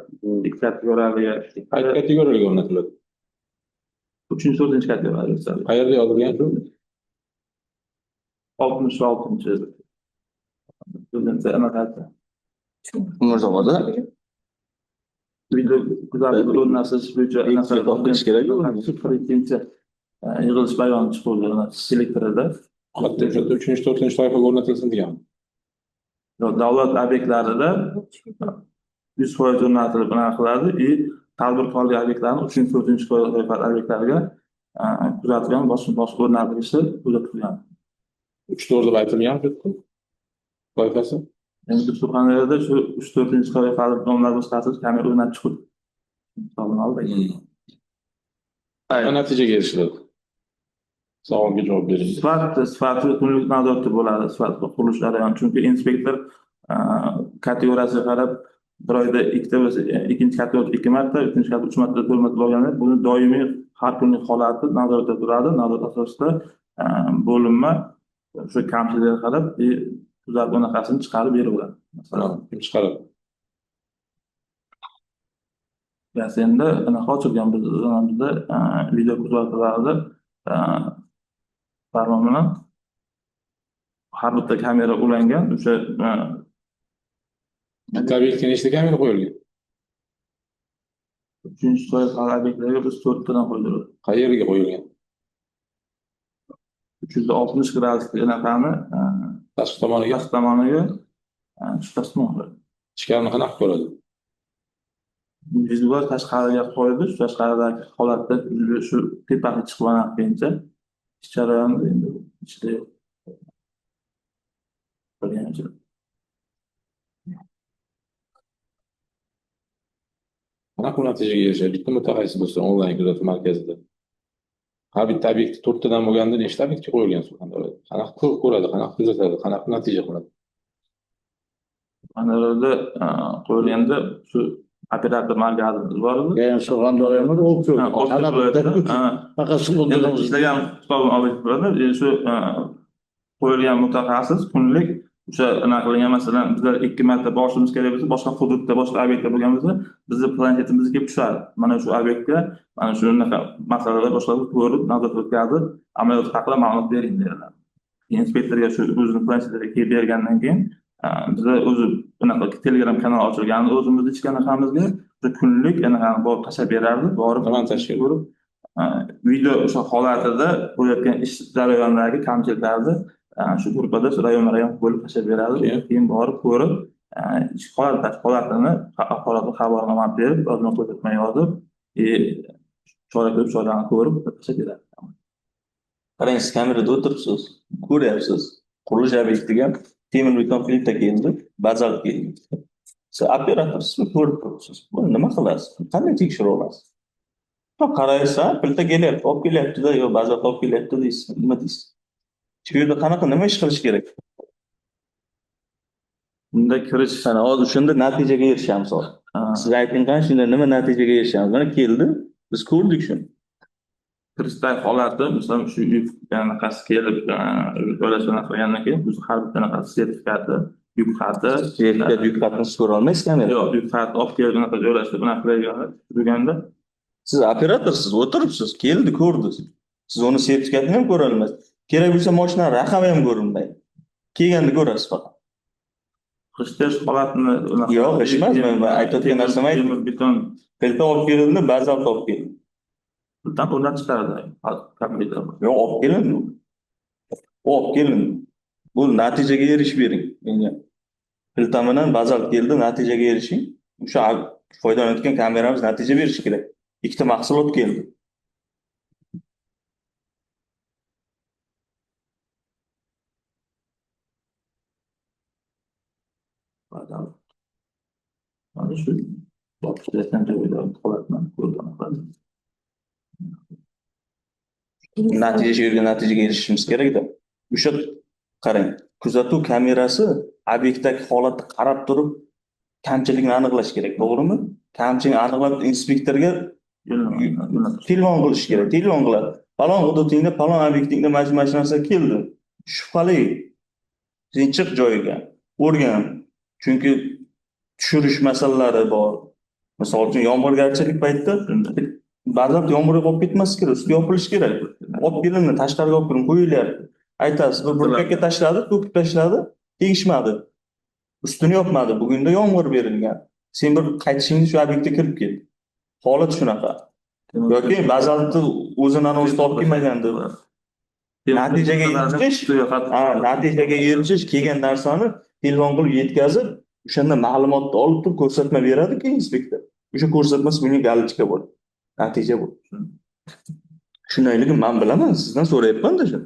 S4: ikki kategoriyaga
S7: Qaysi kategoriyaga o'rnatiladi?
S4: 3-4 kategoriyaga.
S7: Qayerda yozilgan shu?
S4: 66.
S5: Umrzoda
S4: Video kuzatuv o'rnatish bo'yicha
S5: topish kerak.
S4: yig'ilish bayoni chiqdi selektorida.
S7: Albatta, 3-4 toifaga o'rnatilsin deganman.
S4: Davlat obyektlarida 100% o'rnatilib qiladi. Tadbirkorlik obyektlarini 3-4 toifa obyektlarga kuzatgan boshqa o'rnatilishi kuzatilgan.
S7: 3-4 deb aytilgan shu toifasi.
S4: Endi Surxondaryoda shu 3-4 toifali nomlar o'zgartirish kamera o'rnatib chiqdi.
S7: Natijaga erishiladi. Savolga javob bering.
S4: Sifati kunlik nazoratda bo'ladi, sifat qurilish jarayoni. Chunki inspektor kategoriyasiga qarab bir oyda ikkita bo'lsa, ikkinchi kategoriyada 2 marta, uchinchi kategoriyada 3 marta to'lmas bo'lganda, buni doimiy har kunlik holati nazoratda turadi. Nazorat asosida bo'linma o'sha kamchiliklarga qarab kuzatuv bunaqasini chiqarib beraveradi. Masalan,
S7: Kim chiqaradi?
S4: endi anaqa ochilgan bizda video kuzatuvlarda farmon bilan har bitta kamera ulangan, o'sha
S7: Bitta obyektga nechta kamera qo'yilgan?
S4: 3-toifa obyektlarga biz 4 tadan qo'ydik.
S7: Qayerga qo'yilgan?
S4: 360 gradusli anaqani
S7: Tashqi tomoniga,
S4: past tomoniga chiqas tomonga.
S7: ichkarini qanaqa ko'radi?
S4: Vizual tashqariga qo'ydi, shu tashqaridagi holatda shu tepasi chiqib olgancha ich jarayonni endi ichida qilgancha.
S7: Qanaqa natijaga erishadi? Bitta mutaxassis bo'lsa onlayn kuzatuv markazida. Bitta obyekt 4 tadan bo'lganda nechta obyektga qo'yilgan Surxondaryoda? Qanaqa ko'radi, qanaqa kuzatadi, qanaqa natija qiladi?
S4: Surxondaryoda qo'yilganda shu operator markazi bor edi.
S3: Yani Surxondaryoda faqat
S4: ishlagan hisobini olib turadi. Shu qo'yilgan mutaxassis kunlik o'sha anaqa qilgan, masalan, bizlar 2 marta borishimiz kerak bo'lsa, boshqa hududda, boshqa obyektda bo'lgan bo'lsa, bizni planetimizga kelib tushadi. Mana shu obyektga, mana shunaqa masalalar boshqalar ko'rib, nazorat o'tkazib, amaliyot haqida ma'lumot bering deyiladi. Inspektorga shu o'zini planetiga kelib bergandan keyin bizlar o'zi bunaqa Telegram kanal ochilgan, o'zimizni ichki anaqamizga kunlik anaqani borib tashlab berardi, borib ko'rib, video o'sha holatida bo'layotgan ish jarayonidagi kamchiliklarni shu gruppada rayon bo'lib tashlab beradi. Keyin borib ko'rib, ish holatini axborotni xabarnoma berib, yozma ko'rsatma yozib, chora ko'rib, chorani ko'rib tashlab beradi.
S5: qarang, siz kamerada o'tiribsiz, ko'ryapsiz. Qurilish obyektiga temir beton plita keldi, bazalt keldi. Siz operatorsiz, ko'rib turibsiz. Buni nima qilasiz? Qanday tekshirib olasiz? Qaraysiz, plita kelyapti, olib kelyapti-da, yo bazalt olib kelyapti deysiz. Nima deysiz? Shu yerda qanaqa nima ish qilish kerak?
S4: Bunda kirish
S5: Sana hozir shunda natijaga erishamiz. Siz ayting qani shunda nima natijaga erishamiz? Mana keldi, biz ko'rdik shuni.
S4: kirishdan holati, masalan, shu yuk anaqasi kelib, joylashgan qilgandan keyin biz har bitta anaqasi sertifikati, yuk xati,
S5: Yuk xatni siz ko'ra olmaysiz kamera.
S4: yo'q, yuk xati olib kelib anaqa joylashib, bunaqa qilganda
S5: Siz operatorsiz, o'tiribsiz, keldi, ko'rdi. Siz uni sertifikatini ham ko'ra olmaysiz. Kerak bo'lsa mashina raqami ham ko'rinmaydi. Kelganda ko'rasiz faqat.
S4: Qishtirish holatini
S5: Yo'q, hech emas, men aytayotgan narsam aytdim.
S4: beton
S5: Plita olib kelindi, bazalt olib kelindi.
S4: dan o'rnatib chiqardi kompyuter.
S5: Yo'q, olib kelindi. Olib kelindi. Bu natijaga erishib bering menga. Plita bilan bazalt keldi, natijaga erishing. O'sha foydalanayotgan kameramiz natija berishi kerak. Ikkita mahsulot keldi.
S4: Mana shu boshlayotgan joyda holatni ko'rdim.
S5: natijaga erishishimiz kerakda. O'sha qarang, kuzatuv kamerasi obyektdagi holatni qarab turib kamchilikni aniqlash kerak, to'g'rimi? Kamchilikni aniqlab inspektorga telefon qilish kerak. Telefon qiladi. Falon hududingda, falon obyektingda mana shu narsa keldi. Shubhali. Sen chiq joyiga, o'rgan. Chunki tushirish masalalari bor. Misol uchun yomg'irgarchilik paytida ba'zan yomg'ir olib ketmas kerak, ustiga yopilish kerak. Olib kelindi, tashqariga olib kirib qo'yilyapti. Aytasiz, bir burchakka tashladi, to'kib tashladi, tegishmadi. Ustini yopmadi. Bugunda yomg'ir berilgan. Sen bir qaytishingda shu obyektga kirib ket. Holat shunaqa. Yoki bazaltni o'zini o'zi olib kelmagandi. Natijaga erishish kelgan narsani telefon qilib yetkazib, o'shanda ma'lumotni olib turib ko'rsatma beradi-ku inspektor. O'sha ko'rsatmasi buning galichka bo'ladi. Natija bu. Shundayligi men bilaman, sizdan so'rayapman-da shu.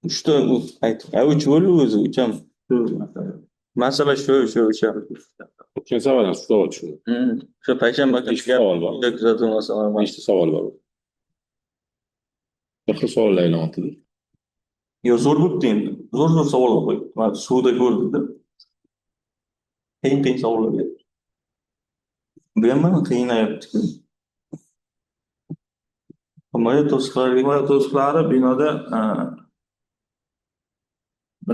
S5: Uchta aytib, uch bo'ldi o'zi, ucham. Masala shu.
S7: O'tgan savoldan savol tushdi.
S5: O'sha payshanba
S7: Ikkita savol bor.
S5: kuzatuv masalalari.
S7: Nechta savol bor? Bir xil savollar aylanmoqda.
S5: Yo, zo'r bo'pti endi. Zo'r savollar qo'yib. Men suvda ko'rdim-da. Qiyin savollar berdi. Bu ham meni qiynayapti-ku. Himoya to'siqlari binoda 1,5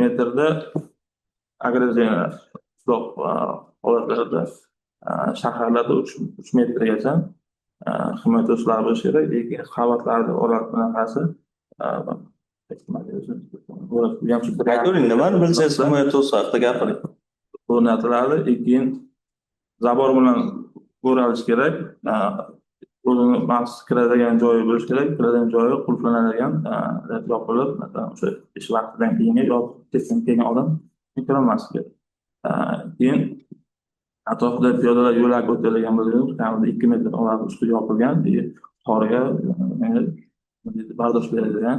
S5: metrda agreditsiyalar holatlarida shaharlarda 3 metrgacha himoya to'siqlari bo'lishi kerak. Lekin qavatlarda bunaqasi nimani bilsangiz himoya to'siq haqida gapiring. O'rnatiladi, keyin zabor bilan o'ralish kerak. O'zini maxsus kiradigan joyi bo'lishi kerak. Kiradigan joyi qulflanadigan, yopilib, masalan, o'sha ish vaqtidan keyin yopib ketgan kelgan odam kirolmasligi kerak. Keyin atrofida piyodalar yo'lak o'tadigan bo'lsa, kamida 2 metr oladi usti yopilgan, qorga bardosh beradigan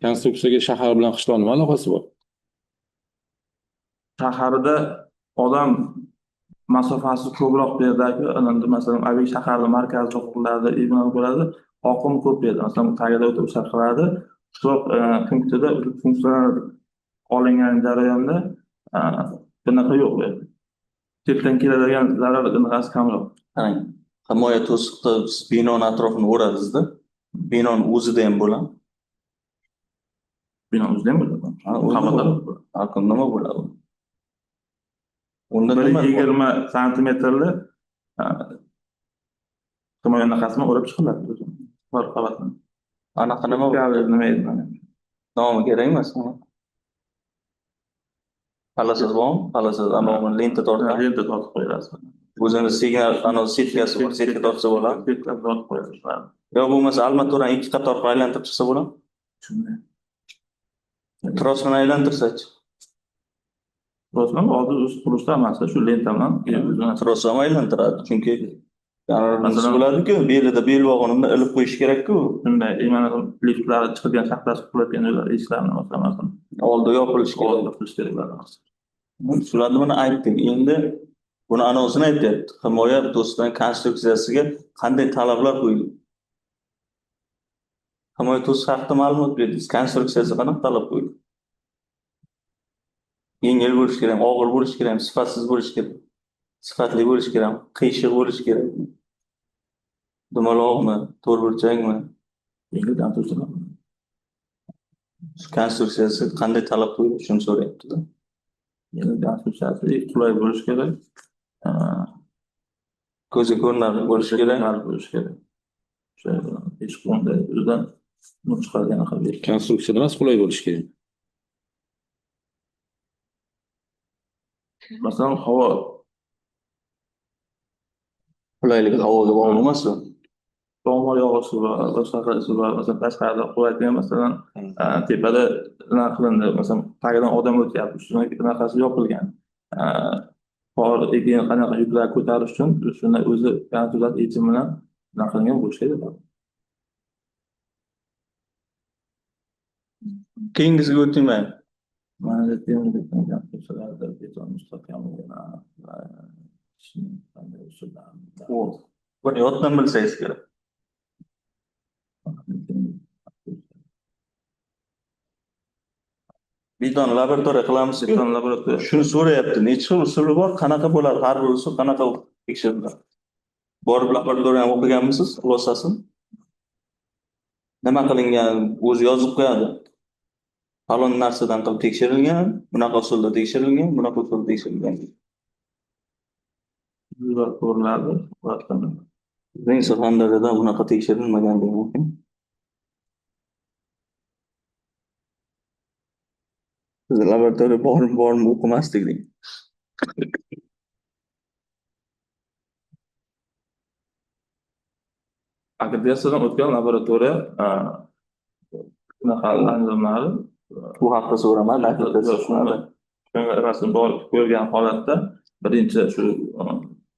S7: Konstruksiyaga shahar bilan qishloq nima aloqasi bor?
S4: Shaharda odam masofasi ko'proq bu yerdagi, masalan, aviy shaharning markaziy joylarida ibn bo'ladi, oqim ko'p edi. Masalan, tagida o'tib qiladi. Qishloq punktida funksiyalar olingan jarayonda bunaqa yo'q edi. Chetdan keladigan zarar bunaqasi kamroq.
S5: Qarang, himoya to'siqda binoni atrofini o'radingizda, binoni o'zida ham bo'ladi.
S4: Bino o'zida ham bo'ladi.
S5: Nima bo'ladi? Unda
S4: 20 santimetrli himoya naqasini o'rab chiqiladi. Bir qavatni.
S5: Anaqa nima bo'ladi?
S4: Nima edi?
S5: Nomi kerak emas. Palasiz bormi? Palasiz anovini lenta tortib qo'yiladi. O'zini signal setkasi bor, setka tortsa bo'ladi.
S4: Setka tortib qo'yiladi.
S5: Yo bo'lmasa armaturani 2 qator aylantirib chiqsa bo'ladi.
S4: Shunday.
S5: Tros bilan aylantirsa-chi?
S4: Trosdan hozir o'z qurilishda emasda shu lenta bilan
S5: tros ham aylantiradi. Chunki masalan bo'ladi-ku, belida belbog'ini ilib qo'yish kerak-ku.
S4: Shunday, mana liftlar chiqadigan shaxtasi qurilgan joylar eshiklarni masalan
S5: oldi yopilishi kerak. Shularni mana aytdik. Endi buni anonsini aytyapti. Himoya to'siqdan konstruksiyasiga qanday talablar qo'yildi? Himoya to'siq haqida ma'lumot berdingiz. Konstruksiyasi qanaqa talab qo'yildi? Yengil bo'lishi kerak, og'ir bo'lishi kerak, sifatsiz bo'lishi kerak. Sifatli bo'lishi kerak, qiyshiq bo'lishi kerak. Dumaloqmi, to'rtburchakmi?
S4: Yengildan to'siq.
S5: Konstruksiyasi qanday talab qo'yildi, shuni so'rayapti-da.
S4: Yengildan to'siqasi qulay bo'lishi kerak.
S5: Ko'zi ko'rinarli bo'lishi kerak.
S4: O'sha hech qanday o'zidan nur chiqargan qilib.
S7: Konstruksiyada emas, qulay bo'lishi kerak.
S4: Masalan, havo
S5: qulaylik havoga bog'liq emasmi?
S4: yomg'ir yog'ishi va boshqa va masalan tashqarida qulaylik, masalan, tepada nima qilindi, masalan, tagidan odam o'tyapti, ustidan bunaqasi yopilgan. Qor, keyin qanaqa yuklar ko'tarish uchun shunday o'zi konstruksiya yechimi bilan nima qilingan bo'lishi kerak.
S5: Keyingisiga o'tmayman.
S4: Mana temir beton konstruksiyalarda beton mustahkamligi
S2: qanday usullarni
S5: Buni yoddan bilsangiz kerak. Bidon laboratoriya qilamiz.
S4: Bidon laboratoriya.
S5: Shuni so'rayapti. Necha xil usuli bor? Qanaqa bo'ladi? Har bir usul qanaqa tekshiriladi? Borib laboratoriyani o'qiganmisiz? Xulosasini? Nima qilingan? O'zi yozib qo'yadi. Falon narsadan qilib tekshirilgan, bunaqa usulda tekshirilgan, bunaqa usulda tekshirilgan.
S4: Ular ko'riladi.
S5: Bizning Surxondaryoda bunaqa tekshirilmaganligi mumkin. Biz laboratoriya bormi o'qimasdik deng.
S4: Akkreditatsiyadan o'tgan laboratoriya bunaqa anjomlari
S5: Bu haqda so'ramadi.
S4: shunga rasm borib ko'rgan holatda birinchi shu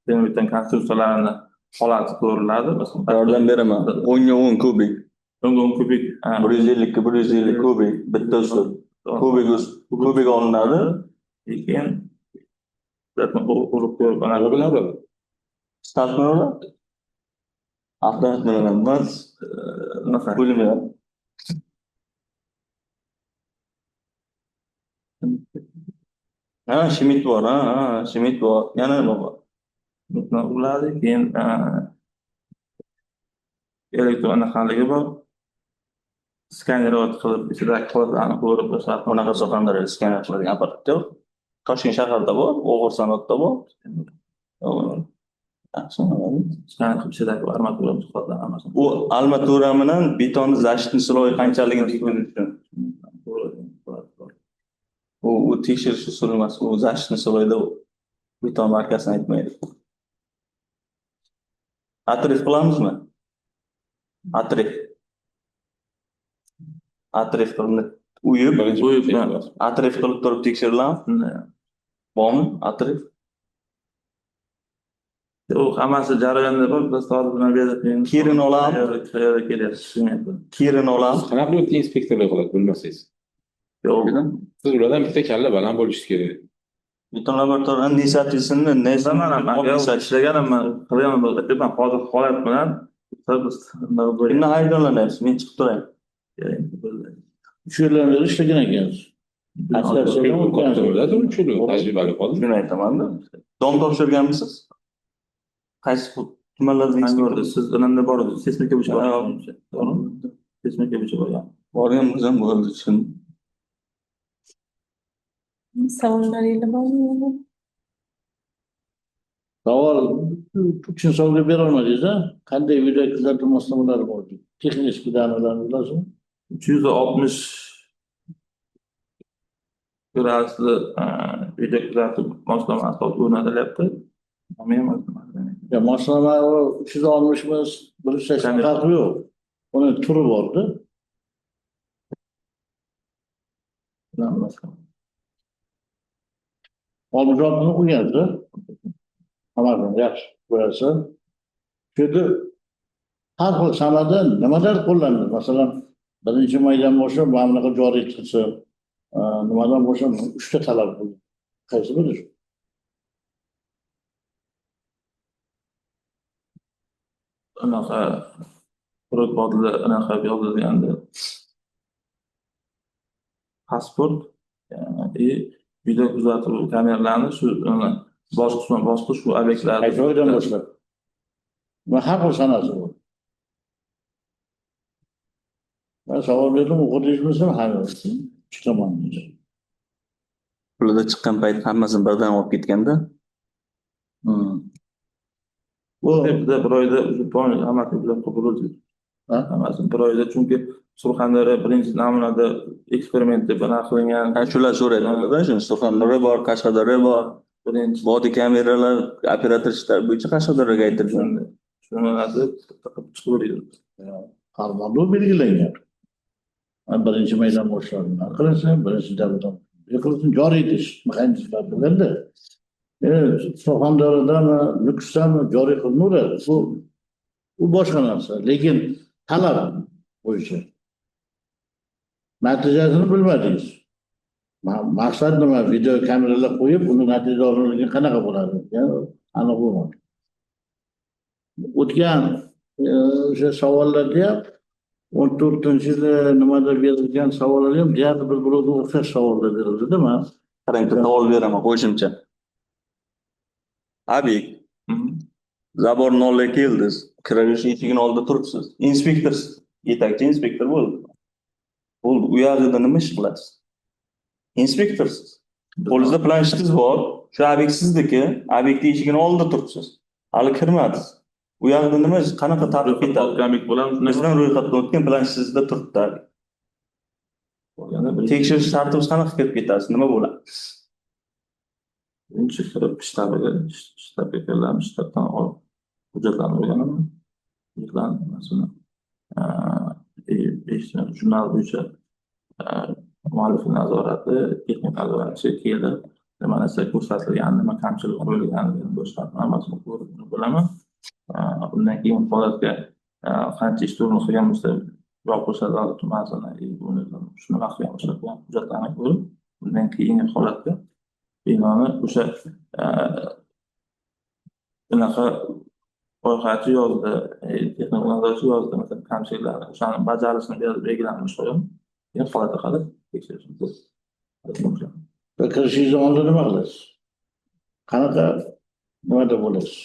S4: temir konstruksiyalarini holati ko'riladi.
S5: Yordam beraman. 10 ga 10 kubik.
S4: 10 ga 10 kubik.
S5: 150 ga 150 kubik bitta usul. Kubik olinadi.
S4: Keyin urib ko'rib
S7: Nima bilan uradi?
S5: Statmyorlar. Avtomat bilan emas, pulimer. Ha, shimit bor, shimit bor. Yana nima bor?
S4: uriladi. Keyin elektron anaqaligi bor. Skaner qilib ichidagi holatlarni ko'rib o'sadi.
S5: Bunaqa Surxondaryoda skaner qiladigan apparat yo'q. Toshkent shahrida bor, O'g'irsanotda bor.
S4: Skaner qilib ichidagi armatura holatlarni hammasini.
S5: U armatura bilan betonni защитный sloyi qanchaligini tekshirish uchun. U tekshirish usuli emas, u защитный sloyda beton markasini aytmaydi. Atrif qilamizmi? Atrif qilib uyib, atrif qilib turib tekshiriladimi? Bormi atrif?
S4: U hammasi jarayonda bor. Biz hozir bilan berib
S5: Kirin olamiz.
S4: qayerda kelyapsiz?
S5: Kirin olamiz.
S7: Qanaqa o'tgan inspektorlar qiladi bilmasangiz.
S4: Yo'q.
S7: Siz ulardan bitta kalla baland bo'lishingiz kerak.
S5: Beton laboratoriyaning nesatisini
S4: ishlaganman, qilganman. Ben hozir holat bilan
S5: Kimni ayblanasiz? Men chiqib turay.
S3: Shu yerlarda ishlagan ekansiz.
S7: Tajribali qoldi.
S5: Shuni aytaman-da. Dom topshirganmisiz? Qaysi tumanlarda
S4: ko'rdi? Siz bilan bor edi. Seysmika bo'yicha to'g'rimi? Seysmika bo'yicha bo'lgan.
S5: Borganmiz-ham bo'ldi shun.
S1: Savollaringiz bormi?
S3: Savol uchun savolga bera olmadingiz-a? Qanday video kuzatuv moslamalari bor? Texnik danalarini bilasizmi?
S4: 360 gradusli video kuzatuv moslamasi o'rnatilyapti.
S3: Ya moslama 360 emas, 180 farqi yo'q. Uni turi bor-da. Olmazotni qo'ygansiz. Hammasini yaxshi ko'rasiz. Chunki har xil sanada nimalar qo'llanadi? Masalan, birinchi maydan boshlab mana bunaqa joriy qilsa, nimadan boshlab 3 ta talab qo'ygan. Qaysi biri?
S4: Anaqa protokolda anaqa yozilganda pasport video kuzatuv kameralarni shu bosqich shu obyektlarni
S3: Qaysi oydan boshlab? Va har xil sanasi bor. Ben savol berdim, o'qidingizmi? Ha, chiqaman dedi.
S5: Pulida chiqqan payt hammasini birdan olib ketganda.
S4: Bu bir oyda hammasini bilan qurildi. Hammasini bir oyda, chunki Surxondaryo birinchi namunada eksperiment deb qilingan.
S5: Shular so'raydi-da, shuni Surxondaryo bor, Qashqadaryo bor.
S4: Birinchi
S5: body kameralar operator ishlari bo'yicha Qashqadaryoga aytilgan.
S4: Shuni chiqarildi.
S3: Farmonda belgilangan. Birinchi maydon boshlaridan qilinsin, birinchi davlatdan yiqilsin, joriy etish mexanizmlar bilanda. Surxondaryodami, Nukusdami joriy qilinadi. Bu boshqa narsa, lekin talab bo'yicha. Natijasini bilmadingiz. Maqsad nima? Video kameralar qo'yib, uni natija olinadigan qanaqa bo'ladi? aniq bo'lgan. O'tgan o'sha savollarda ham 14-yilda nimada berilgan savollar ham deyarli bir-biriga o'xshash savollar berildi-da man.
S5: Qarang, bitta savol beraman qo'shimcha. Abik, zabor 0 ga keldiz. Kirish eshigini oldida turibsiz. Inspektorsiz. Yetakchi inspektor bo'ldi. Bo'ldi. U yerda nima ish qilasiz? Inspektorsiz. Qo'lingizda planshetingiz bor. Shu abik sizniki. Abikni eshigini oldida turibsiz. Hali kirmadingiz. U yerda nima ish, qanaqa tartib ketadi?
S4: Abik bilan
S5: Bizdan ro'yxatdan o'tgan planshetingizda turibdi. Tekshirish tartibi qanaqa kirib ketasiz? Nima bo'ladi?
S4: birinchi kirib shtabga kelamiz, shtabdan olib hujjatlarni o'rganaman. Hujjatlarni masalan jurnal bo'yicha mualliflik nazorati, texnik nazoratchi kelib, nima narsa ko'rsatilgan, nima kamchilik qo'yilganligini boshqa hammasini ko'rib bilaman. Undan keyin holatga qancha ish turini qilgan bo'lsa, javob ko'rsatadi tumanini, shuni vaqt qilgan bo'lsa, hujjatlarni ko'rib, undan keyingi holatga binoan o'sha bunaqa loyihachi yozdi, texnik nazoratchi yozdi, masalan, kamchiliklarni, o'shani bajarilishini belgilanmish qo'yib, keyin holatga qarab tekshirishimiz mumkin.
S3: Kirishingizdan oldin nima qilasiz? Qanaqa nimada bo'lasiz?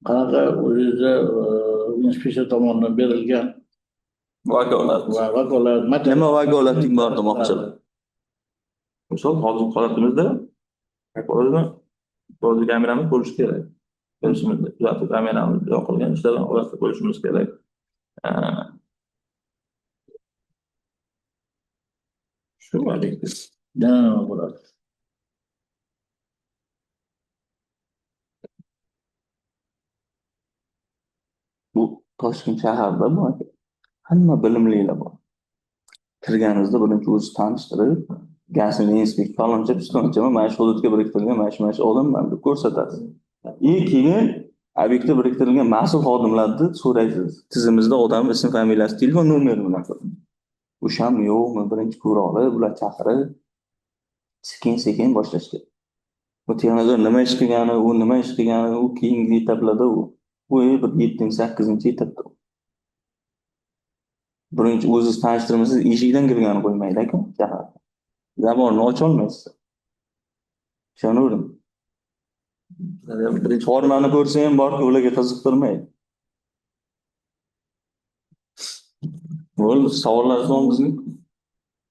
S3: Qanaqa o'zingizda inspeksiya tomonidan berilgan
S5: Vakolat. Nima vakolating bor demoqchilar?
S4: Misol, hozir holatimizda hozir kameramiz bo'lishi kerak. Bo'lishimizda kuzatuv kameramiz yoqilgan ishlardan holatda bo'lishimiz kerak. Shu vazifa.
S3: nima bo'ladi?
S5: Bu Toshkent shahrida bor. Hamma bilimlilar bor. Kirganingizda birinchi o'zi tanishtirib, gazini inspektor faloncha pistoncha mana shu hududga biriktirilgan mana shu odamman deb ko'rsatasiz. Keyin obyektda biriktirilgan mas'ul xodimlarni so'raysiz. Tizimimizda odam ism, familiyasi, telefon nomeri bilan. O'sham yo'qmi, birinchi ko'ra olib, ular chaqirib, sekin-sekin boshlash kerak. Bu texnologiya nima ish qilgani, u nima ish qilgani, u keyingi etaplarda u bir 7-8 etapda. Birinchi o'zingiz tanishtirmasiz, eshikdan kirgani qo'ymaydi-ku, shahar. Zaborni ocha olmaysiz. Ishonavering. Birinchi formani ko'rsa ham borki, ularga qiziqtirmaydi. Bo'ldi, savollaringiz bormi bizga?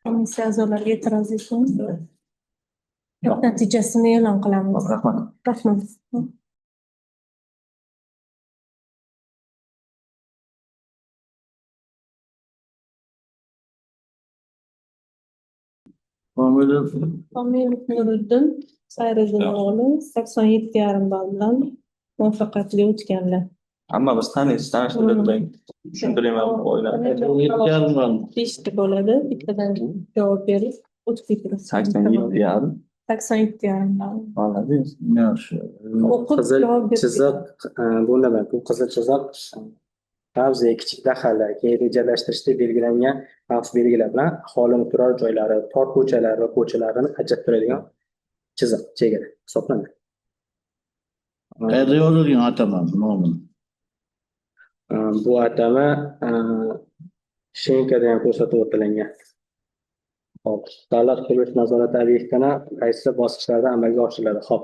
S1: Komissiya a'zolariga e'tirozingiz bormi? Natijasini e'lon qilamiz.
S5: Rahmat.
S1: Rahmat. Komilov Nuriddin Sayriddin o'g'li 87,5 ball bilan muvaffaqiyatli o'tganlar.
S5: Hammamiz tanishtirib tushuntirayman oilani.
S1: 5 bo'ladi, bittadan javob berib o'tib ketadi.
S5: 87,5.
S1: 87,5 ball.
S5: Oladiz.
S3: Yaxshi.
S10: Qizil chiziq bu nima? Bu qizil chiziq mavzuga kichik daxllar, keyin rejalashtirishda belgilangan mavzu belgilar bilan aholini turar joylari, tor ko'chalar va ko'chalarni ajratib turadigan chiziq, chegara hisoblanadi.
S3: Qayerda yozilgan atama nomi?
S10: Bu atama Shenkada ham ko'rsatib o'tilgan. Hop, davlat qurilish nazorati obyektini qaysi bosqichlarda amalga oshiriladi? Hop.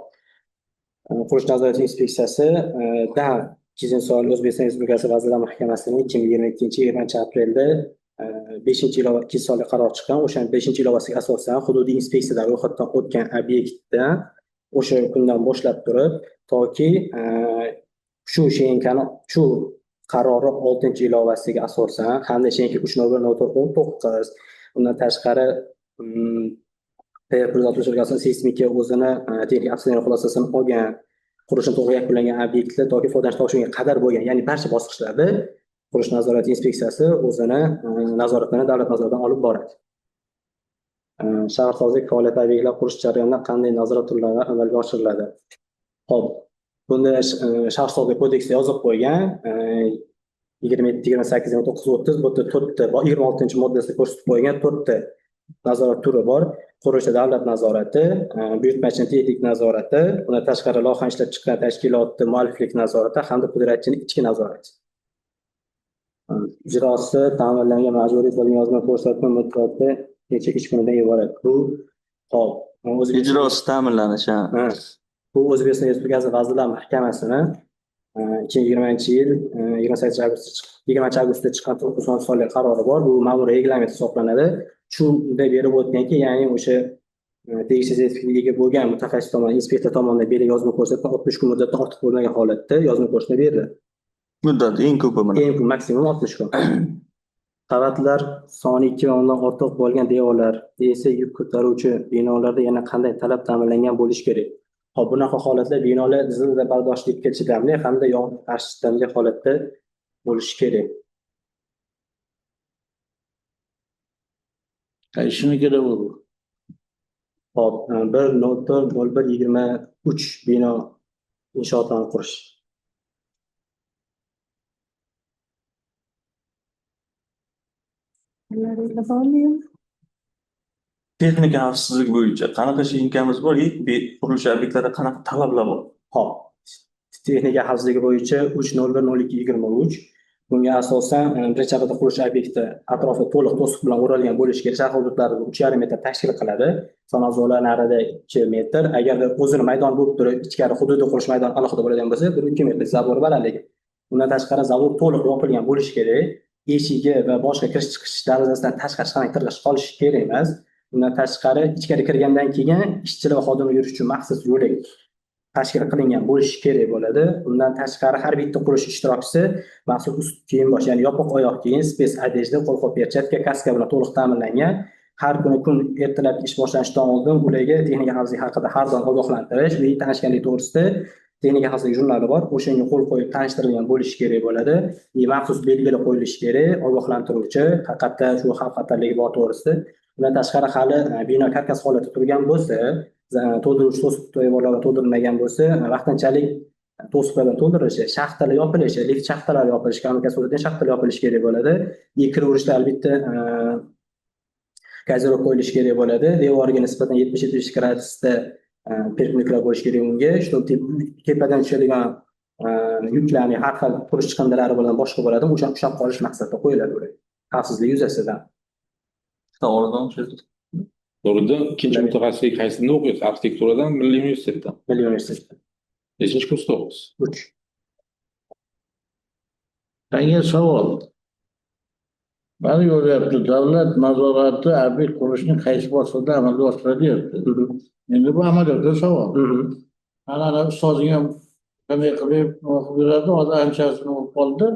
S10: Qurilish nazorati inspeksiyasi Keyin O'zbekiston Respublikasi Vazirlar Mahkamasining 2022-20 aprelda 5-ilova 2 sonli qaror chiqqan. O'sha 5-ilovasiga asosan hududiy inspeksiyalar ro'yxatdan o'tgan obyektda o'sha kundan boshlab turib toki shu qarori 6-ilovasiga asosan hamda Shenka 3.1.19 undan tashqari seysmika o'zini texnik aksiylar xulosasini olgan qurilishi to'g'ri yakunlangan obyektlar toki foydalanish topshirilgunga qadar bo'lgan, ya'ni barcha bosqichlarda qurilish nazorati inspeksiyasi o'zini nazoratini davlat nazoratidan olib boradi. Shaharsozlik faoliyati obyektlar qurish jarayonida qanday nazorat turlari amalga oshiriladi? Xo'p, bunda Shaharsozlik kodeksida yozib qo'ygan 27-28-29-30 bu yerda 4ta, 26-moddasida ko'rsatib qo'ygan 4ta nazorat turi bor. qurilish davlat nazorati, buyurtmachining texnik nazorati, undan tashqari loyiha ishlab chiqqan tashkilotni mualliflik nazorati hamda pudratchining ichki nazorati. Ijrosi ta'minlangan majburiy bo'lgan yozma ko'rsatma muddati necha ish kunidan iborat. Bu hop,
S5: Ijrosi ta'minlanishi.
S10: bu O'zbekiston Respublikasi Vazirlar Mahkamasining 2020-yil 20 avgustda chiqqan 9 sonli qarori bor. Bu ma'muriy reglament hisoblanadi. Shunda berib o'tganki, ya'ni o'sha tegishli sertifikatga ega bo'lgan mutaxassis tomonidan, inspektor tomonidan berilgan yozma ko'rsatma 60 kun muddatdan ortiq bo'lmagan holatda yozma ko'rsatma beriladi.
S5: Muddat eng ko'pi mana.
S10: Eng ko'p maksimum 60 kun. Qavatlar soni 2 va undan ortiq bo'lgan devorlar esa yuk ko'taruvchi binolarda yana qanday talab ta'minlangan bo'lishi kerak? Hop, bunaqa holatlar binolar zilzila bardoshlikka chidamli hamda yong'in qarshi chidamli holatda bo'lishi kerak.
S3: Qaysinikida bu?
S10: Hop, 1.04.01.23 bino inshootini qurish.
S5: Texnika xavfsizligi bo'yicha qanaqa shinkamiz bor? Qurilish obyektlarida qanaqa talablar bor?
S10: Hop, texnika xavfsizligi bo'yicha 3.01.02.23. Bunga asosan birinchi navbatda qurilish obyekti atrofi to'liq to'siq bilan o'ralgan bo'lishi kerak. Shahar hududlarida 3,5 metr tashkil qiladi. Sanavzolar narida 2 metr. Agarda o'zini maydon bo'lib turib, ichkari hududiy qurilish maydoni alohida bo'ladigan bo'lsa, 1-2 metr zabor balandligi. Undan tashqari zabor to'liq yopilgan bo'lishi kerak. Eshigi va boshqa kirish chiqish darazasidan tashqari hech qanday tirqish qolishi kerak emas. Undan tashqari ichkari kirgandan keyin ishchilar va xodimlar yurish uchun maxsus yo'lak tashkil qilingan bo'lishi kerak bo'ladi. Undan tashqari har bitta qurilish ishtirokchisi maxsus ust kiyim bosh, ya'ni yopiq oyoq kiyim, spes adejda, qo'lqop perchatka, kaska bilan to'liq ta'minlangan. Har kuni ertalab ish boshlanishidan oldin ularga texnika xavfsizligi haqida har doim ogohlantirish va tanishganlik to'g'risida texnika xavfsizligi jurnali bor. O'shanga qo'l qo'yib tanishtirilgan bo'lishi kerak bo'ladi. Maxsus belgilar qo'yilishi kerak, ogohlantiruvchi, haqiqatda shu xavf xatarligi bor to'g'risida. Undan tashqari hali bino karkas holatda turgan bo'lsa, to'ldiruvchi to'siq devorlar to'ldirilmagan bo'lsa, vaqtinchalik to'siqlar bilan to'ldirilishi, shaxtalar yopilishi, lift shaxtalari yopilishi, kommunikatsiya shaxtalar yopilishi kerak bo'ladi. Kiraverishda albatta gazirov qo'yilishi kerak bo'ladi. Devoriga nisbatan 70-70 gradusda perpendikullar bo'lishi kerak unga. Shu tepadan tushadigan yuklarni har xil qurish chiqindilari bilan boshqa bo'ladi. O'sha ushlab qolish maqsadida qo'yiladi ular. Xavfsizlik yuzasidan.
S7: To'g'rida ikkinchi mutaxassislik qaysidan o'qiysiz? Arxitekturadan, Milliy universitetdan.
S10: Milliy universitetdan.
S7: Nechinchi kursda o'qiysiz?
S10: 3.
S3: Yangi savol. Mana yo'lyapti, davlat nazorati obyekt qurishni qaysi bosqichda amalga oshiradi deyapti. Endi bu amaliyotda savol. Ana ustozing ham qanday qilib beradi, hozir anchasini olib qoldi.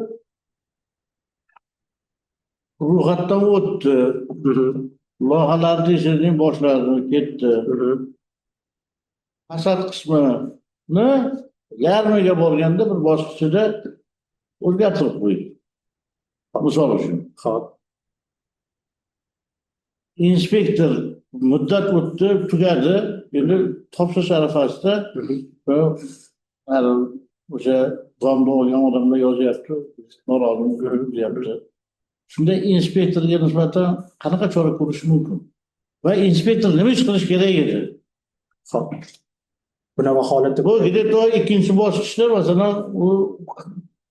S3: Ro'yxatdan o'tdi. Loyihalarni ishini boshladi, ketdi. Fasad qismini yarmiga borganda bir bosqichda o'zgartirib qo'ydi. Misol uchun.
S10: Xo'p.
S3: Inspektor muddat o'tdi, tugadi. Endi topshirish arafasida o'sha zomda olgan odamlar yozyapti, norozilik deyapti. Shunda inspektorga nisbatan qanaqa chora ko'rish mumkin? Va inspektor nima ish qilish kerak edi?
S10: Xo'p. Bunaqa holatda
S3: bu ikkinchi bosqichda masalan u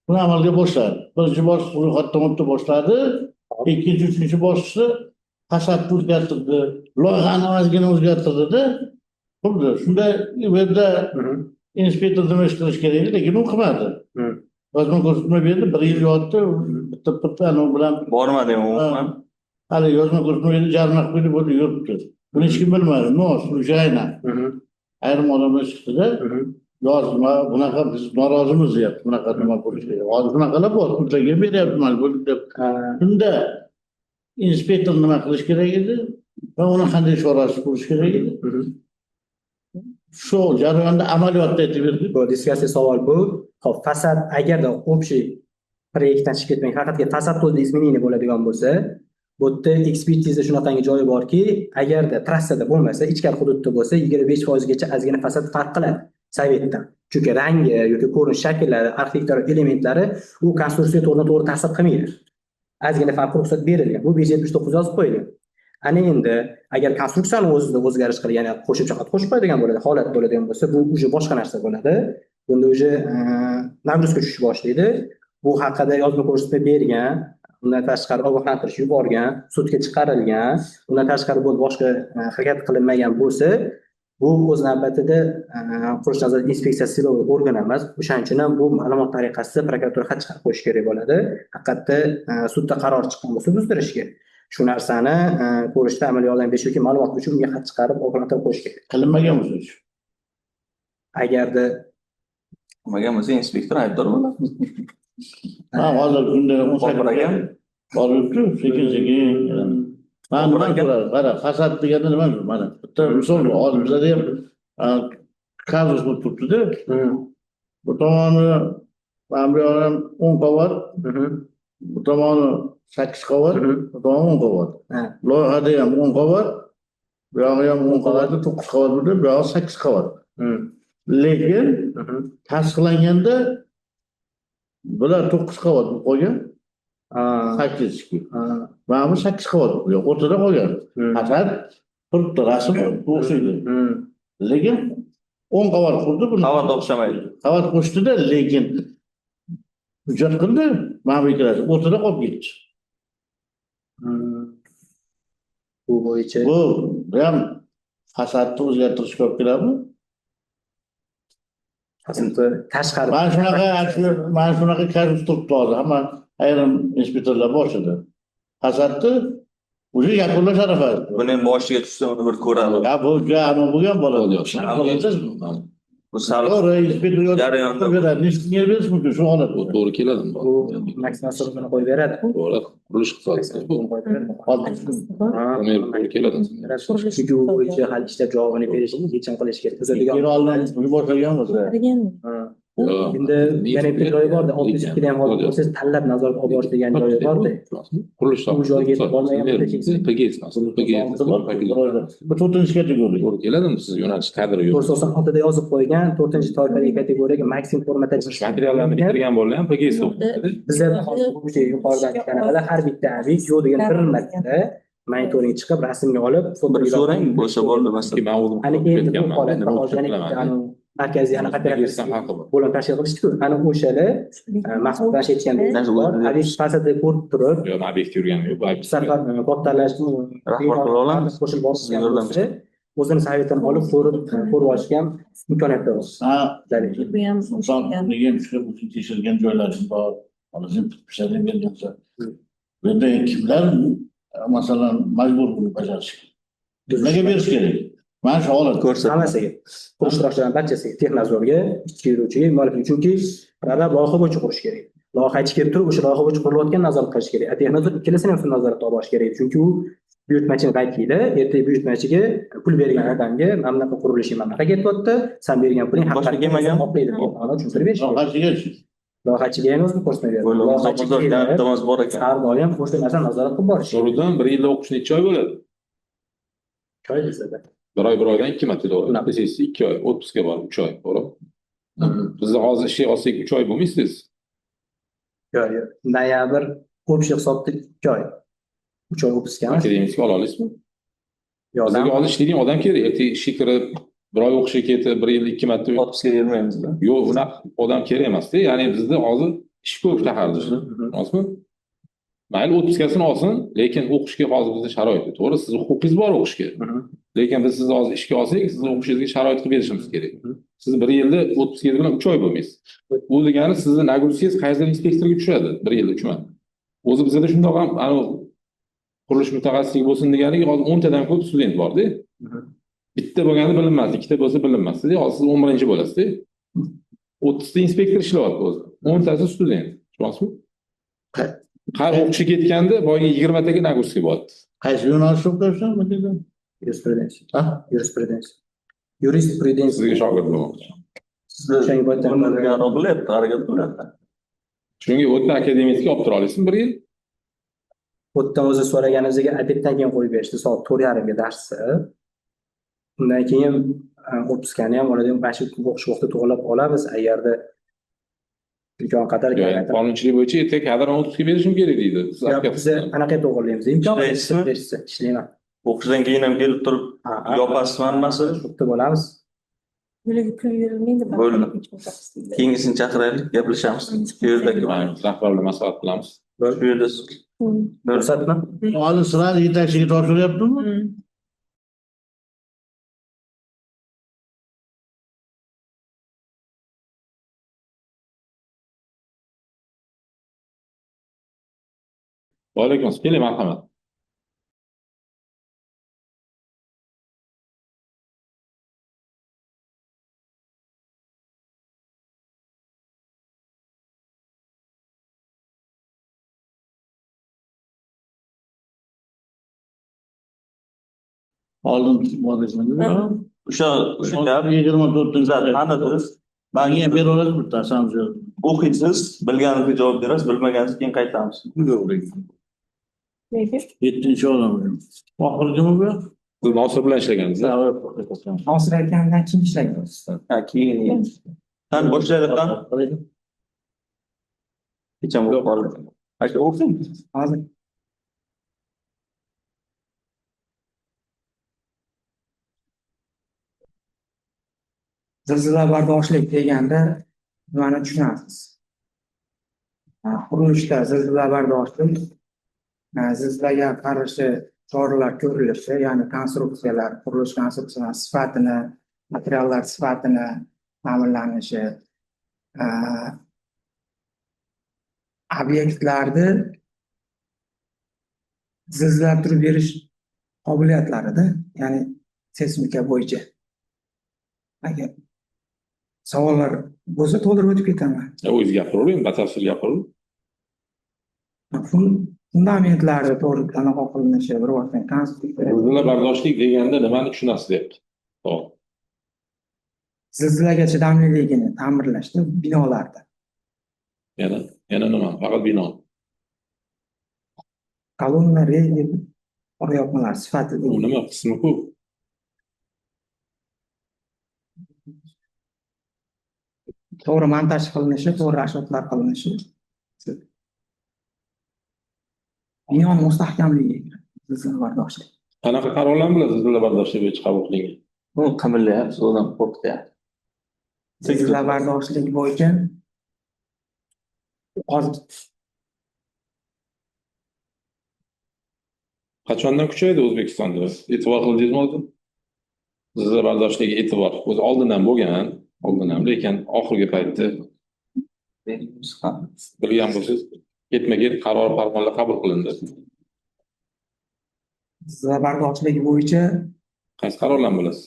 S3: buni amalga boshladi. Birinchi bosqich ro'yxatdan o'tdi boshladi. Ikkinchi, uchinchi bosqichda fasadni o'zgartirdi, loyihani ozgina o'zgartirdi-da. Xuddi shunda bu yerda inspektor nima ish qilish kerak edi, lekin u qilmadi. Yozma ko'rsatma berdi, 1 yil yotdi, bitta bilan
S5: bormadi umuman.
S3: Hali yozma ko'rsatma berdi, jarima qilib bo'ldi, yuribdi. Buni hech kim bilmadi. Случайно. Ayrim odamlar chiqdi-da, yozma bunaqa biz norozimiz deyapti, bunaqa nima bo'lishi kerak. Hozir bunaqalar bor, pullarga beryapti, mana bu deb. Shunda inspektor nima qilish kerak edi va uni qanday chorasi ko'rish kerak edi? Shu jarayonda amaliyotda aytib berdi.
S10: Bu diskussiya savol bu. Xo'p, fasad agarda общий proyektdan chiqib ketmay, faqatga fasad o'zida изменение bo'ladigan bo'lsa, bu yerda ekspertiza shunaqangi joyi borki, agarda trassada bo'lmasa, ichkari hududda bo'lsa, 25% gacha ozgina fasad farq qiladi sovetdan. Chunki rangi yoki ko'rinish shakllari, arxitektura elementlari u konstruksiyaga to'g'ri ta'sir qilmaydi. Ozgina farq ruxsat berilgan. Bu 579 yozib qo'yilgan. Ana endi agar konstruksiyani o'zida o'zgarish qilib, ya'ni qo'shimcha xat qo'shib qo'yadigan bo'ladi, holat bo'ladigan bo'lsa, bu уже boshqa narsa bo'ladi. Bunda уже nagruzka tushib boshlaydi. Bu haqida yozma ko'rsatma bergan, undan tashqari ogohlantirish yuborgan, sudga chiqarilgan, undan tashqari bu boshqa harakat qilinmagan bo'lsa, bu o'z navbatida qurilish nazorati inspeksiyasi organ emas. O'shaning uchun ham bu ma'lumot tariqasida prokuratura xat chiqarib qo'yish kerak bo'ladi. Haqiqatda sudda qaror chiqqan bo'lsa buzdirishga. Shu narsani ko'rishda amaliy yordam berish yoki ma'lumot uchun unga xat chiqarib ogohlantirib qo'yish kerak.
S3: Qilinmagan bo'lsa
S10: Agarda
S5: qilmagan bo'lsa inspektor aybdor bo'ladi.
S3: ha hozir kunda 18 boribdi, sekin mana nima qiladi? Qara, fasad deganda nima? Mana bitta misol hozir bizada ham kazus bo'lib turibdi-da. Bu tomoni mana bu ham 10 qavat, bu tomoni 8 qavat, bu tomoni 10 qavat. Loyihada ham 10 qavat, bu yog'i ham 10 qavatda 9 qavat bo'ldi, bu yog'i 8 qavat. Lekin tasdiqlanganda bular 9 qavat bo'lib qolgan. 8 ki. Mana bu 8 qavat bo'lgan, o'rtada qolgan. Fasad turibdi, rasm o'xshaydi. Lekin 10 qavat qurdi, buni
S5: Qavat o'xshamaydi.
S3: qavat qo'shdida, lekin hujjat qildi, mana bu ikkalasi o'rtada qolib ketdi.
S10: bu bo'yicha
S3: Bu ham fasadni o'zgartirishga olib keladimi?
S10: tashqari
S3: Mana shunaqa kazus turibdi hozir, hamma ayrim inspektorlar boshida. Fasadni o'zi yakunlash arafasida.
S5: Buni ham boshiga tushsa uni bir ko'radi.
S3: Ya bu anavi bo'lgan bo'ladi.
S5: Bu sal
S3: To'g'ri, inspektor
S5: jarayonda
S3: beradi. Nechta berish mumkin shu holat?
S7: To'g'ri keladimi?
S10: bu maksimal summasini qo'yib beradi.
S7: To'g'ri, qurilish iqtisodiyoti bu. To'g'ri keladimi?
S10: Chunki u bo'yicha hali ishlab javobini berish, yechim qilish kerak. Tuzadigan.
S3: Kira oldan yuborgan bo'lsa.
S10: Endi yana bitta joyi borda, 62 da ham hozir siz tanlab nazorat olib borish degan joyi borda.
S7: Qurilish
S10: Bu joyga yetib bormagan bo'lsa,
S3: Bu 4-chi kategoriya.
S7: To'g'ri keladimi? Siz yo'nalish kadri yo'q.
S10: 496 da yozib qo'ygan 4-toifali kategoriyaga maksimum formatda
S7: Materiallarni bitirgan bola ham PGS o'qiydi.
S10: bizda o'sha yuqoridan chiqqanlar har bitta obyekt yo'q degan bir marta monitoring chiqib rasmga olib
S5: bir so'rang bo'lsa bo'ldi masalan.
S7: Men o'zim
S10: ana endi bu
S7: ketganman.
S10: holatda hozir markaziy anaqa bo'lim tashkil qilishdi-ku. Ana o'shalar maqsad bilan aytganda obyekt sifatida ko'rib turib,
S7: Yo'q, men obyekt yurganim yo'q. Bu
S10: safar kattalash
S5: Rahmat qila olamiz.
S10: qo'shilib borsa o'zini saviyatini olib ko'rib olishga ham imkoniyat bor.
S3: Ha, inson degan tushib tekshirgan joylarim bor. Hozir pishirib bergansa. Bu yerda kimlar masalan majbur bo'lib bajarishi? Nimaga berish kerak? Mana shu holat
S10: Hammasiga, qurish ishtirokchilarining barchasiga, texnazorga, ichki yuruvchiga, muallif chunki loyiha bo'yicha qurish kerak. Loyiha ichi kelib turib, o'sha loyiha bo'yicha qurilayotgan nazorat qilish kerak. Texnazor ikkalasini ham nazoratga olib borish kerak. Chunki u buyurtmachini vakili, ertaga buyurtmachiga pul bergan odamga mana bunaqa qurilishing mana bunaqa ketyapti, sen bergan puling haqiqatdan kelmagan oqlaydi deb tushuntirib berish kerak. Loyihachiga ham o'zini ko'rsatma beradi.
S5: Loyihachiga bor ekan.
S10: Har doim o'sha narsani nazorat qilib borish.
S7: So'ridan 1 yilda o'qish necha oy bo'ladi?
S10: Choy desada.
S7: Bir oydan 2 marta to'g'ri. Sessiyasi 2 oy, otpuskga borib 3 oy, to'g'ri? Bizda hozir ishga olsak 3 oy bo'lmaysiz.
S10: Yo'q, yo'q. Noyabr ko'pchilik hisobda 2 oy. 3 oy otpuska emas.
S7: Akademikga ola olasizmi?
S10: Yo'q,
S7: Bizga hozir ishlaydigan odam kerak. Ertaga ishga kirib, 1 oy o'qishga ketib, 1 yil 2 marta
S5: Otpuska bermaymiz.
S7: yo'q, bunaqa odam kerak emas-da. Ya'ni bizda hozir ish ko'p shaharda. To'g'risizmi? Mayli otpuskasini olsin, lekin o'qishga hozir bizda sharoit yo'q. To'g'ri, siz huquqingiz bor o'qishga. Lekin biz sizni hozir ishga olsak, sizni o'qishingizga sharoit qilib berishimiz kerak. Siz 1 yilda otpuskangiz bilan 3 oy bo'lmaysiz. Bu degani sizni nagruzingiz qaysidir inspektorga tushadi 1 yilda 3 marta. O'zi bizda shundoq ham qurilish mutaxassisligi bo'lsin deganiga hozir 10 tadan ko'p student bor-da. Bitta bo'lganda bilinmasdi, ikkita bo'lsa bilinmasdi. Hozir siz 11-chi bo'lasiz-da. 30 ta inspektor ishlayapti o'zi. 10 tasi student. Tushunasizmi? Har o'qishga ketganda boyga 20 taga nagruzinga bo'lyapti.
S3: qaysi yo'nalishda o'qiyapsan bu yerda?
S10: Yurisprudensiya. Yurisprudensiya. Yurisprudensiya.
S7: Sizga shogird bo'lmoqchi.
S5: Sizni bilyapti, harakat qilyapti.
S7: Chunki o'tda akademiyasiga olib tura olasizmi 1 yil?
S10: O'tdan o'zi so'raganimizga obeddan keyin qo'yib berishdi, soat 4:30 ga darsi. Undan keyin otpuskani ham oladigan mana shu o'qish vaqtida to'g'rilab olamiz agarda imkon qadar.
S7: Qonunchilik bo'yicha ertaga kadrni otpuska berishim kerak deydi.
S10: Biz anaqa to'g'rilaymiz. Imkon berishsa ishlayman.
S5: O'qishdan keyin ham kelib turib yopasizmi hammasi?
S10: Bitta bo'lamiz.
S1: Bularga pul berilmaydi.
S5: Bo'ldi. Keyingisini chaqiraylik, gaplashamiz. Shu yerda
S7: Rahbar bilan maslahat qilamiz.
S5: shu yerda
S10: Ko'rsatma.
S3: Hozir sizlar yetakchiga topshiryaptimi?
S7: Va alaykum assalom. Keling, marhamat.
S3: Oldin
S5: o'sha gap
S3: 24
S5: tanidingiz.
S3: Menga beraverasiz bittasini.
S5: O'qiysiz, bilganingizga javob berasiz, bilmaganingizga keyin qaytamiz.
S1: Nega?
S3: 7-olam. Oxirgimi bu?
S7: Siz Nosir bilan ishlagansiz.
S10: Nosir aytganidan keyin ishlagan.
S5: Ha, keyin. Qani boshlaylik qani. Hecham bo'lib qoldi. Aka o'qing.
S10: Hozir zilzila bardoshlik deganda nimani tushunasiz? Qurilishda zilzila bardoshlik, zilzilaga qarshi choralar ko'rilishi, ya'ni konstruksiyalar, qurilish konstruksiyalari sifatini, materiallar sifatini ta'minlanishi, obyektlarni zilzila turib berish qobiliyatlarida, ya'ni seysmika bo'yicha. Agar savollar bo'lsa to'ldirib o'tib ketaman.
S7: O'zingiz gapiravering, batafsil gapiravering.
S10: Fundamentlari to'g'risida aniqroq qilinishi, bir vaqtdan konstruksiya.
S7: Zilzila bardoshlik deganda nimani tushunasiz deyapti. To'g'ri.
S10: Zilzilaga chidamliligini ta'mirlashda binolarda.
S7: Yana nima? Faqat bino.
S10: Kolonna, reyli, qo'ryopmalar sifatida.
S7: U nima qismi-ku?
S10: To'g'ri montaj qilinishi, to'g'ri rashodlar qilinishi. Bino mustahkamligi, zilzila bardoshlik.
S7: Qanaqa qarorlar bilan zilzila bardoshlik bo'yicha qabul qilingan?
S5: Bu qimirlayapsiz, odam qo'rqityapti.
S10: Zilzila bardoshlik bo'yicha hozir
S7: Qachondan kuchaydi O'zbekistonda? E'tibor qildingizmi o'zi? Zilzila bardoshligi e'tibor. O'zi oldindan bo'lgan, lekin oxirgi paytda bilgan bo'lsangiz, ketma-ket qaror farmonlar qabul qilindi.
S10: zilzila bardoshligi bo'yicha
S7: Qaysi qarorlarni bilasiz?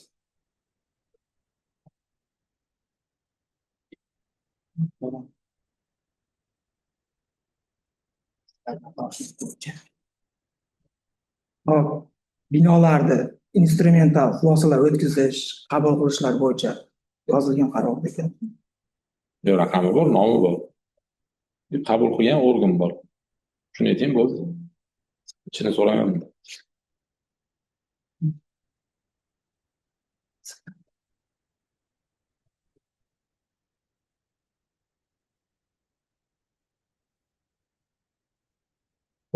S10: hop, binolarda instrumental xulosalar o'tkazish, qabul qilishlar bo'yicha yozilgan qaror ekan.
S7: Raqami bor, nomi bor. Qabul qilgan organ bor. Shuni ayting bo'ldi. Ichini so'raman.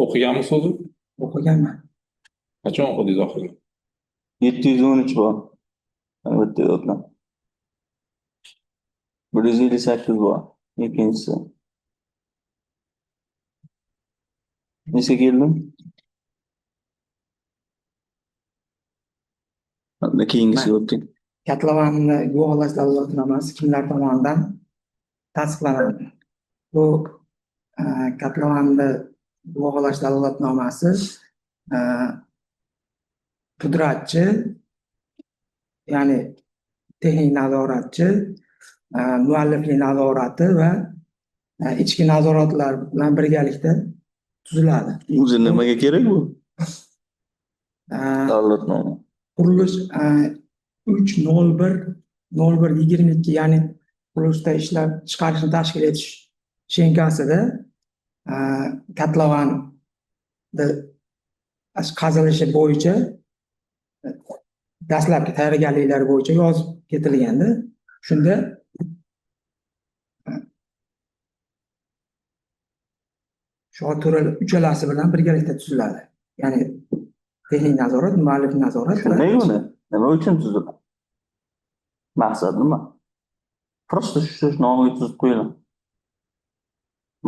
S7: O'qiganmisiz o'zi?
S10: O'qiganman.
S7: Qachon o'qidingiz oxirgi?
S5: 713 bor. Albatta yoddan. 158 bor. Ikkinchisi. Nechga keldim? Endi keyingisiga o'tdik.
S10: Kotlovanni guvohlash dalolatnomasi kimlar tomonidan tasdiqlanadi? Bu kotlovanni guvohlash dalolatnomasi pudratchi, ya'ni texnik nazoratchi, mualliflik nazorati va ichki nazoratlar bilan birgalikda tuziladi.
S5: O'zi nimaga kerak bu? Dalolatnoma.
S10: Qurilish 3.01.01.22, ya'ni qurilishda ishlab chiqarishni tashkil etish shenkasida kotlovanni qazilishi bo'yicha dastlabki tayyorgarliklar bo'yicha yozib ketilganda, shunda shu uchalasi bilan birgalikda tuziladi. Ya'ni Texnik nazorat, muallif nazorat.
S5: Shunday uni nima uchun tuziladi? Maqsad nima? Просто shu nomiga tuzib qo'yiladi.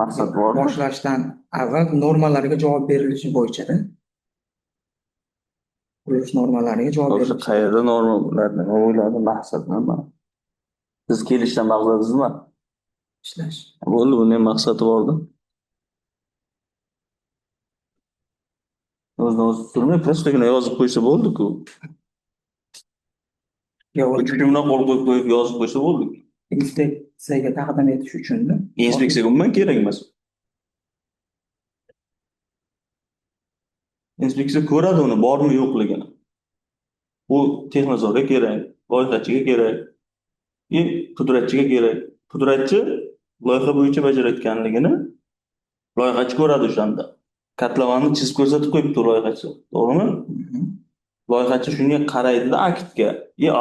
S5: Maqsad bor.
S10: Boshlashdan avval normalarga javob berilishi bo'yicha-da. Qurilish normalariga javob
S5: O'sha
S10: berilishi.
S5: qayerda normalar nima bo'ladi, maqsad nima? Siz kelishdan maqsadingiz nima?
S10: Ishlash.
S5: Bo'ldi, buni ham maqsadi bordi. O'zini turmay, prostagina yozib qo'ysa bo'ldi-ku. Uch kundan qo'l qo'yib yozib qo'ysa bo'ldi.
S10: Inspeksiyaga taqdim etish uchun.
S5: Inspeksiyaga umuman kerak emas. Inspeksiya ko'radi uni bormi yo'qligini. Bu texnozorga kerak, loyihachiga kerak, pudratchiga kerak. Pudratchi loyiha bo'yicha bajarayotganligini loyihachi ko'radi o'shanda. Katlavanni chizib ko'rsatib qo'yibdi loyihachi, to'g'rimi? Loyihachi shunga qaraydi-da aktga,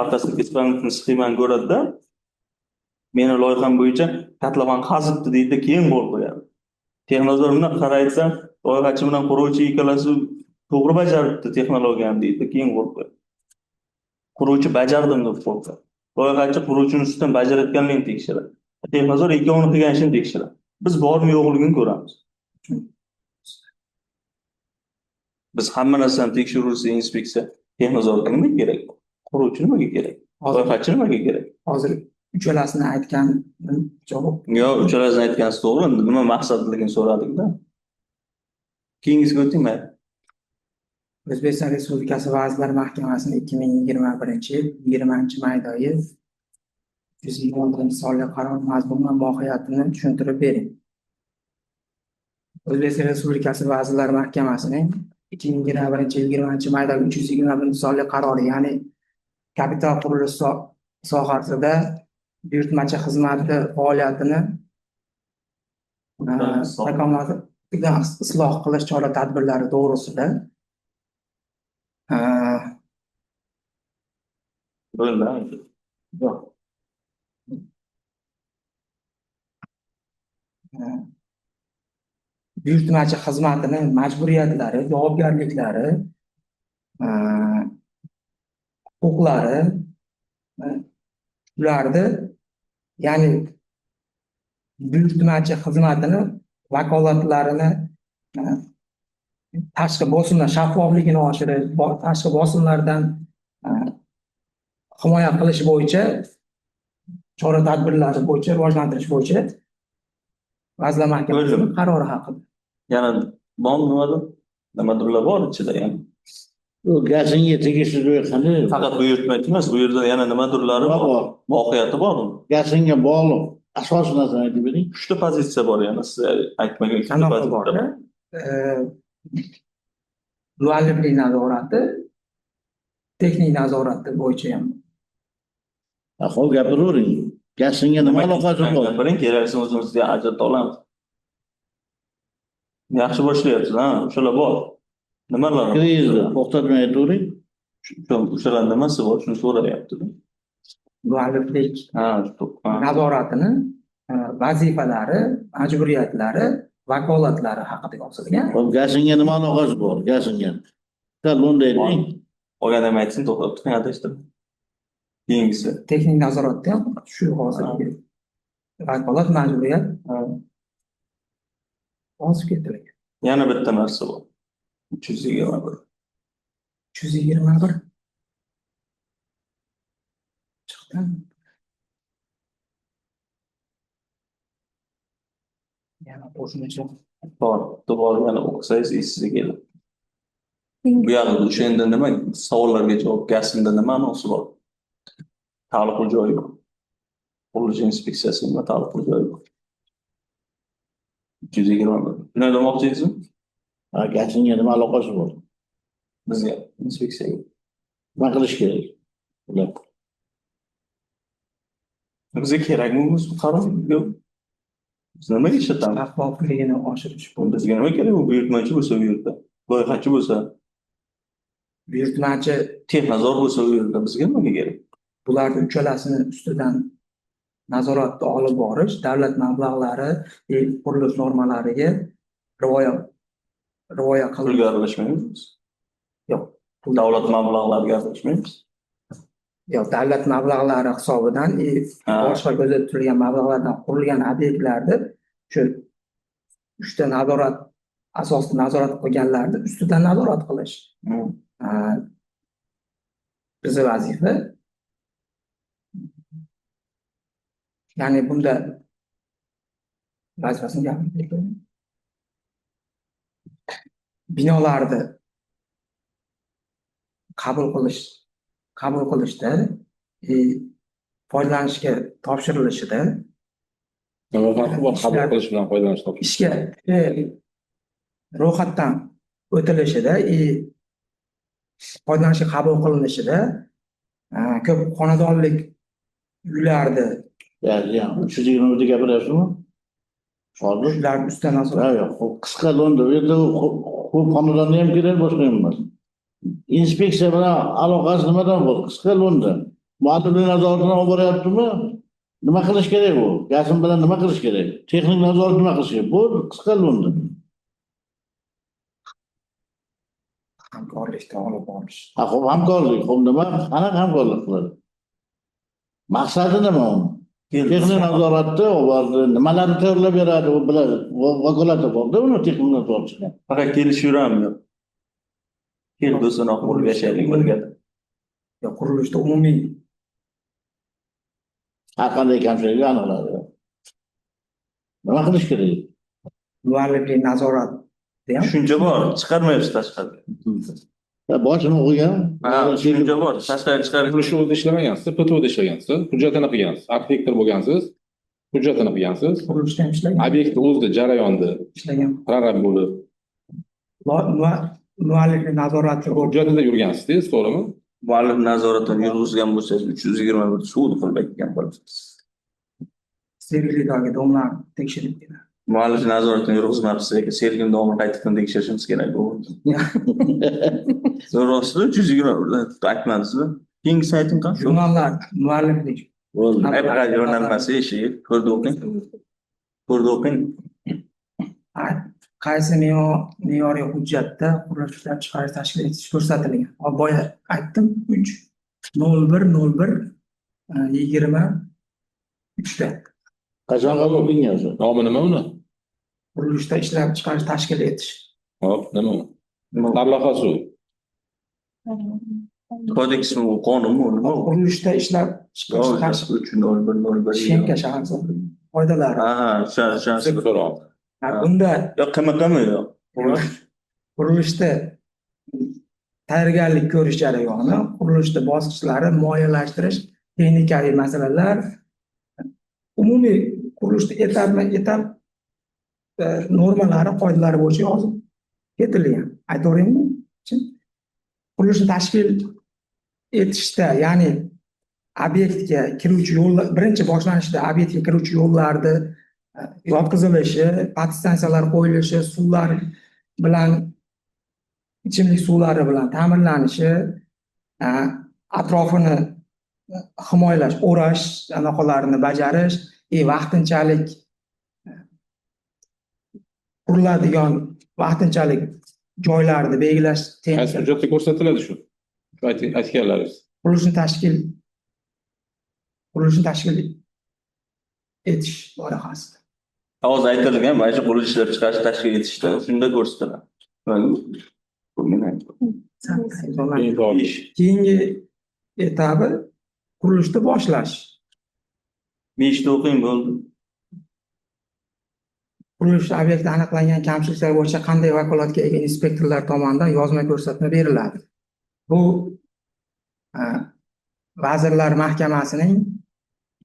S5: orqasidagi ispanlikni sxemani ko'radi-da, meni loyiham bo'yicha katlavan qazibdi deydi, keyin qo'l qo'yadi. Texnozor bilan qaraysa, loyihachi bilan quruvchi ikkalasi to'g'ri bajaribdi texnologiyani deydi, keyin qo'l qo'yadi. Quruvchi bajardim deb qo'l qo'yadi. Loyihachi quruvchining ustidan bajarayotganligini tekshiradi. Texnozor ikkovini qilgan ishini tekshiradi. Biz bormi yo'qligini ko'ramiz. Biz hamma narsani tekshiruvchi inspeksiya texnozorga nima kerak? Quruvchi nimaga kerak? Loyihachi nimaga kerak?
S10: Hozir uchalasini aytgan javob.
S5: Yo'q, uchalasini aytgansiz to'g'ri, nima maqsadligini so'radik-da. Keyingisiga o'taymi?
S10: O'zbekiston Respublikasi Vazirlar Mahkamasining 2021-yil 20-mayda oyi 120-sonli qaror mazmuni va mohiyatini tushuntirib bering. O'zbekiston Respublikasi Vazirlar Mahkamasining 2021-yil 20-mayda 321-sonli qarori, ya'ni kapital qurilish sohasida buyurtmachi xizmati faoliyatini takomilatiga isloh qilish chora-tadbirlari to'g'risida buyurtmachi xizmatini majburiyatlari, javobgarliklari, huquqlari, ularni, ya'ni buyurtmachi xizmatini vakolatlarini tashqi bosimlar shaffofligini oshirish, tashqi bosimlardan himoya qilish bo'yicha chora-tadbirlari bo'yicha rivojlantirish bo'yicha Vazirlar Mahkamasining qarori haqida.
S5: Yana nimadirlar bor ichida yana.
S3: U gazingga tegishli qanday?
S5: Faqat buyurtmachi emas, bu yerda yana nimadirlari bor, mohiyati bor.
S3: Gazingga bog'liq asosiy narsani aytib bering.
S5: 3 ta pozitsiya bor yana, siz aytmagan 2 ta pozitsiya bor.
S10: Mualliflik nazorati, texnik nazorati bo'yicha ham.
S3: Ahol gapiravering. Gazingga nima aloqasi bor?
S5: Gapiring, keraksa o'zimizga ajratib olamiz. Yaxshi boshlayapsiz, ha? O'shalar bor. Nimalar?
S3: Krizni to'xtatmay turing.
S5: O'shalar nimasi bor? Shuni so'rayapti.
S10: Mualliflik nazoratini vazifalari, majburiyatlari, vakolatlari haqida yozilgan.
S3: Gazingga nima aloqasi bor? Gazingga. Bunday deng.
S5: Olgan aytsin, to'xtab turing, adashdim. Keyingisi.
S10: Texnik nazoratda ham shu hozirgi vakolat, majburiyat yozib ketilgan.
S5: Yana bitta narsa bor. 321.
S10: 321. Chiqdi. Yana qo'shimcha
S5: bor. Yana o'qisangiz esingizga keladi. Bu yerda o'shanda nima savollarga javob, gazingda nima ma'nosi bor? Taalluqli joyi bor. Qurilish inspeksiyasi bilan taalluqli joyi bor. 321. Nima demoqchisizmi?
S3: Gazingga nima aloqasi bor?
S5: Bizga inspeksiyaga.
S3: Nima qilish kerak? Ular.
S5: Bizga kerakmi bu qaror? Yo'q. Biz nimaga ishlatamiz?
S10: shaffofligini oshirish bo'yicha.
S5: Bizga nima kerak? Bu buyurtmachi bo'lsa u yerda, loyihachi bo'lsa,
S10: buyurtmachi
S5: texnozor bo'lsa u yerda bizga nimaga kerak?
S10: Bularni uchalasini ustidan nazoratni olib borish, davlat mablag'lari, qurilish normalariga rioya qilib
S5: aralashmaymiz.
S11: Yo'q.
S5: Davlat mablag'lari gapirishmaymiz.
S11: Yo'q, davlat mablag'lari hisobidan boshqa ko'zda tutilgan mablag'lardan qurilgan obyektlarni shu 3 ta nazorat asosida nazorat qilganlarni ustidan nazorat qilish. Bizning vazifa. Ya'ni bunda vazifasini gapirib binolarni qabul qilishda foydalanishga topshirilishida
S7: Nima farqi bor qabul qilish bilan foydalanish topshirish?
S11: ishga ro'yxatdan o'tilishida foydalanishga qabul qilinishida ko'p xonadonlik uylarni
S3: 320 gapiryapsizmi? Hozir
S11: ular ustidan nazorat.
S3: yo'q, qisqa lo'nda. Bu yerda ko'p xonadonda ham kerak, boshqa ham emas. Inspeksiya bilan aloqasi nimadan bor? Qisqa lo'nda. Muammoli nazoratini olib boryaptimi? Nima qilish kerak bu? Gazim bilan nima qilish kerak? Texnik nazorat nima qilish kerak? Bu qisqa lo'nda.
S11: Hamkorlikda olib borish.
S3: Xo'p, hamkorlik. Xo'p, nima? Qanaqa hamkorlik qiladi? Maqsadi nima uni? Texnik nazoratda ularni nimalarni tayyorlab beradi, u biladi. Vakolati bor-da uni texnik nazoratchiga.
S5: Faqat kelishuv yo'q. Kelgusiroq bo'lib yashaylik birga.
S11: Yo'q, qurilishda umumiy
S3: Har qanday kamchiliklar aniqladi. Nima qilish kerak?
S11: mualliflik nazorat ham
S5: Tushuncha bor, chiqarmayapsiz tashqariga.
S3: Boshini o'qigan.
S5: Tushuncha bor, tashqariga chiqarib
S7: Qurilish yo'lida ishlamagansiz, PTOda ishlagansiz, hujjatini qilgansiz, arxitektor bo'lgansiz, hujjatini qilgansiz,
S11: qurilishda ham ishlagan.
S7: obyektni o'zida jarayonda
S11: ishlagan.
S7: prorab bo'lib,
S11: Mualliflik nazorati
S7: hujjatida yurgansiz, to'g'rimi?
S5: muallif nazoratini yurg'izgan bo'lsangiz 321 sud qilib aytgan bo'lasiz.
S11: serviklikdagi domlar tekshirib keladi.
S5: Muallif nazoratini yurg'izmabsiz, lekin sergim domini qaytadan tekshirishimiz kerak bu. Zo'rroqsiz 321 aytmadingizmi? Keyingi saytim qani?
S11: Jurnallar mualliflik
S5: Faqat jurnal emas, eshik, ko'rdi o'qing. Ko'rdi o'qing.
S11: qaysi me'yoriy hujjatda qurilish ishlab chiqarish tashkil etish ko'rsatilgan. Boya aytdim 3/01/23 da.
S3: Qachon qabul qilingan?
S7: Nomi nima uni?
S11: Qurilishda ishlab chiqarish tashkil etish.
S7: Hop, nima u? Sarlavhasi u.
S5: Kodeksmi u, qonunmi u, nima u?
S11: Qurilishda ishlab chiqarish tashkil
S5: 3/01/01.
S11: Shenka shahar qoidalari.
S7: So'roq.
S11: Bunda
S5: Yo'q, qimi yo'q.
S11: qurilishda tayyorgarlik ko'rish jarayoni, qurilishda bosqichlari, moliyalashtirish, texnikaviy masalalar, umumiy qurilishda etap normalari, qoidalari bo'yicha yozib ketilgan. Aytaveraymi? Qurilishni tashkil etishda, ya'ni obyektga kiruvchi yo'llar, birinchi boshlanishda obyektga kiruvchi yo'llarni yotqizilishi, podstansiyalar qo'yilishi, suvlar bilan ichimlik suvlari bilan ta'minlanishi, atrofini himoyalash, o'rash aloqalarini bajarish, vaqtinchalik quriladigan vaqtinchalik joylarni belgilash.
S7: Qaysi hujjatda ko'rsatiladi shu? Aytganlaringiz.
S11: Qurilishni tashkil etish loyihasida.
S5: Hozir aytilgan mana shu qurilish ishlab chiqarish tashkil etishda shunda ko'rsatiladi.
S11: Keyingi etabi qurilishni boshlash.
S5: Beshta o'qing bo'ldi.
S11: Qurilish obyektida aniqlangan kamchiliklar bo'yicha qanday vakolatga ega inspektorlar tomonidan yozma ko'rsatma beriladi? Bu Vazirlar Mahkamasining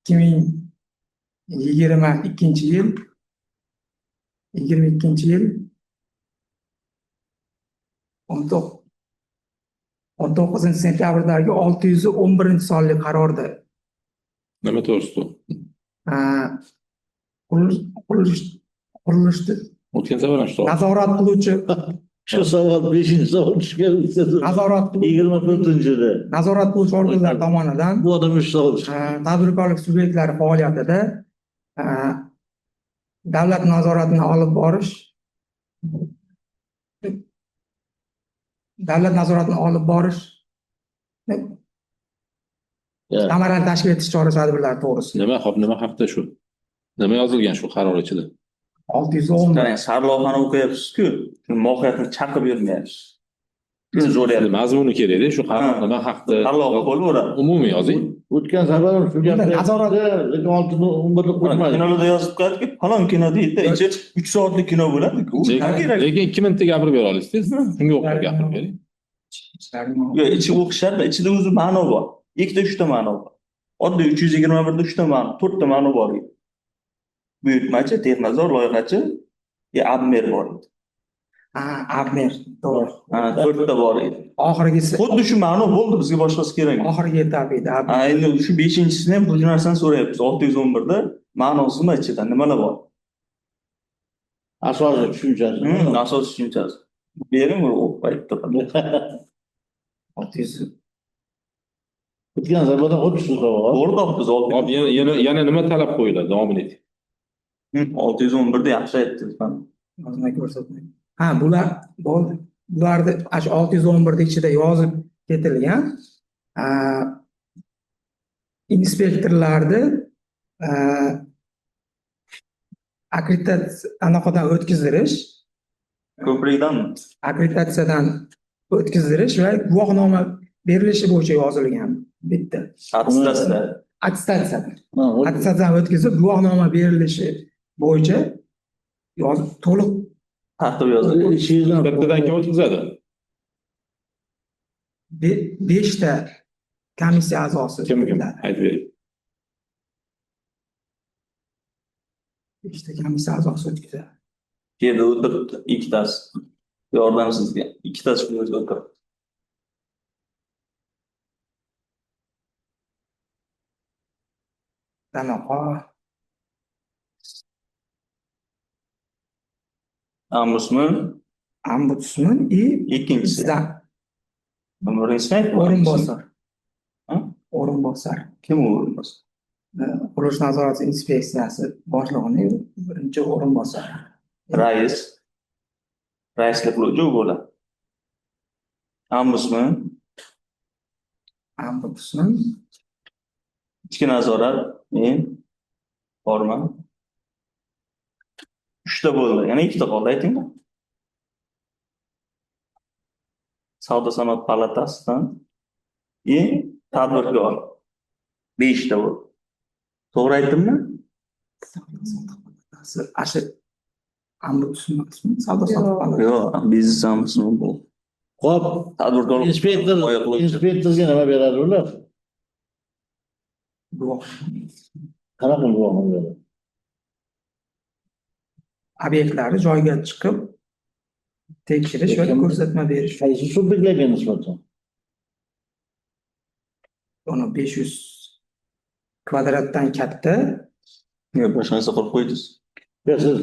S11: 2022 yil 19 sentyabrdagi 611 sonli qarorda
S7: Nima to'g'risida?
S11: Qurilishni
S7: O'tgan safar ham shu.
S11: nazorat qiluvchi
S3: Shu savol 5-savol tushgan.
S11: nazorat
S3: 24-da.
S11: nazorat qiluvchi organlar tomonidan
S3: Bu odam 3 savol.
S11: tadbirkorlik subyektlari faoliyatida davlat nazoratini olib borish davlat nazoratini olib borish samarali tashkil etish chora-tadbirlari to'g'risida.
S7: Nima haqda shu? Nima yozilgan shu qaror ichida?
S11: 610
S5: Qarang, sarlavhani o'qiyapsiz-ku, shuni mohiyatini chaqib bermayapsiz. Shuni zo'rayapti.
S7: Mazmuni kerak-da, shu qaror nima haqda?
S5: Sarlavha bo'laveradi.
S7: Umumiy yozing.
S3: O'tgan safar shu gapni
S11: nazorat-
S3: lekin 611 qo'ymadik.
S5: Kinolarda yozib qo'yadiki, falon kino deydi, ichi 3 soatlik kino bo'ladi-ku. U nima kerak?
S7: Lekin 2 minutda gapirib bera olasiz. Shunga o'xshab gapirib bering.
S5: Yo'q, ichi o'qishadi, ichida o'zi ma'no bor. Ikkita 3 ta ma'no bor. Oddiy 321 da 3 ta ma'no, 4 ta ma'no bor edi. Buyurtmachi, texnazor, loyihachi, abmer bor edi.
S11: Abmer, to'g'ri.
S5: 4 ta bor edi.
S11: Oxirgisi,
S5: Xuddi shu ma'no bo'ldi, bizga boshqasi kerak.
S11: oxiriga yetab edi.
S5: Endi shu 5-chisini ham bu narsani so'rayapmiz. 611 da ma'nosi nima ichida, nimalar bor?
S3: Asosiy tushunchasi.
S5: Asosiy tushunchasi. Bering u paytda.
S11: 600
S3: O'tgan safarda xuddi shu savol.
S5: To'g'ri biz
S7: Hop, yana nima talab qo'yiladi? Davom eting.
S5: 611 da yaxshi aytdingiz.
S11: yozmay ko'rsatmang. Bularni shu 611 ichida yozib ketilgan inspektorlarni akreditatsiyadan o'tkazish,
S5: Ko'prikdan
S11: akreditatsiyadan o'tkazish va guvohnoma berilishi bo'yicha yozilgan bitta. Attestatsiyadan o'tkazib guvohnoma berilishi bo'yicha yozib to'liq
S5: tartib yozilgan.
S7: Bittadan kim o'tkazadi?
S11: 5 ta komissiya a'zosi.
S7: Kim? Aytib bering.
S11: 5 ta komissiya a'zosi o'tkazadi.
S5: Yerda o'tiribdi, ikkitasi. Yordam sizga. Ikkitasi shunga o'tiribdi.
S11: Qanaqa? Ombudsman и
S5: ikkinchisi.
S11: O'rinbosar. O'rinbosar.
S5: Kim o'rinbosar?
S11: Qurilish nazorati inspeksiyasi boshlig'ining birinchi o'rinbosari.
S5: Raislik qiluvchi u bo'ladi. Ombudsman, ichki nazorat, men borman. 3 ta bo'ldi. Yana 2 ta qoldi, aytingmi? Savdo sanoat palatasidan tadbirkor 5 ta bo'ldi. To'g'ri aytdimmi?
S11: Ashi ombudsman, savdo sanoat palatasi.
S5: Yo'q, biznes ombudsman bu.
S3: Xo'p,
S5: Tadbirkor
S3: inspektorga nima beradi ular? Qanaqa guvohnoma beradi?
S11: Obyektlari joyiga chiqib tekshirish va ko'rsatma berish.
S3: Qaysi subyektlarga nisbatan?
S11: Uni 500 kvadratdan katta.
S5: Yo'q, boshqa narsa qilib qo'ydingiz.
S3: Siz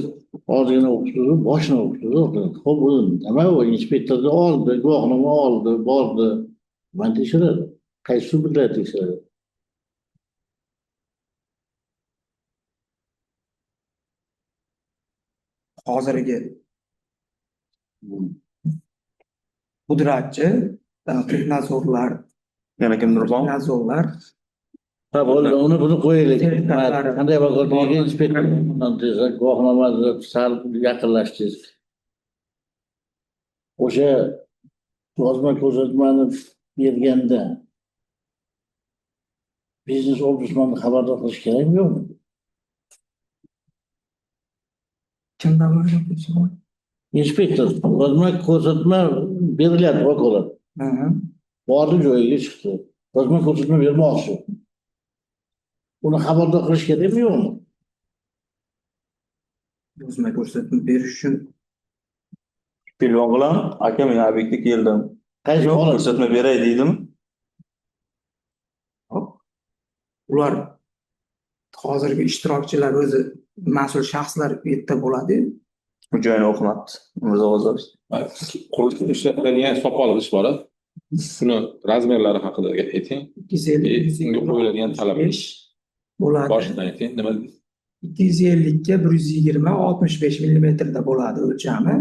S3: ozgina o'qishsiz, boshini o'qishsiz. Xo'p, nima u inspektorni oldi, guvohnoma oldi, bordi. Nima tekshiradi? Qaysi subyektlar tekshiradi?
S11: Hozirgi pudratchi, texnazorlar,
S5: Yana kimdir bor?
S11: nazorlar,
S3: Ha, bo'ldi, buni qo'yaylik. Qanday vakolatli inspektordan desa, guvohnomani sal yaqinlashdingiz. O'sha yozma ko'rsatmani berganda biznes ombudsmanni xabardor qilish kerakmi, yo'qmi?
S11: kimdan bo'lgan?
S3: Inspektor yozma ko'rsatma berilyapti vakolat. Bordi, joyiga chiqdi. Yozma ko'rsatma bermoqchi. Uni xabardor qilish kerakmi, yo'qmi?
S11: Yozma ko'rsatma berish uchun
S5: Telefon bilan aka men obyektga keldim.
S3: Qaysi holat?
S5: Ko'rsatma beray deydimi?
S11: ular hozirgi ishtirokchilar o'zi mas'ul shaxslar u yerda bo'ladi.
S5: Bu joyni o'qimabdi. Mirzo G'ozoyev.
S7: Qurilish ishlangan sopol ish bor. Shuni razmerlari haqida ayting.
S11: 250
S7: Unga qo'yiladigan talablar
S11: bo'ladi.
S7: Boshidan ayting, nima deysiz?
S11: 250 ga 120 65 mm da bo'ladi o'lchami.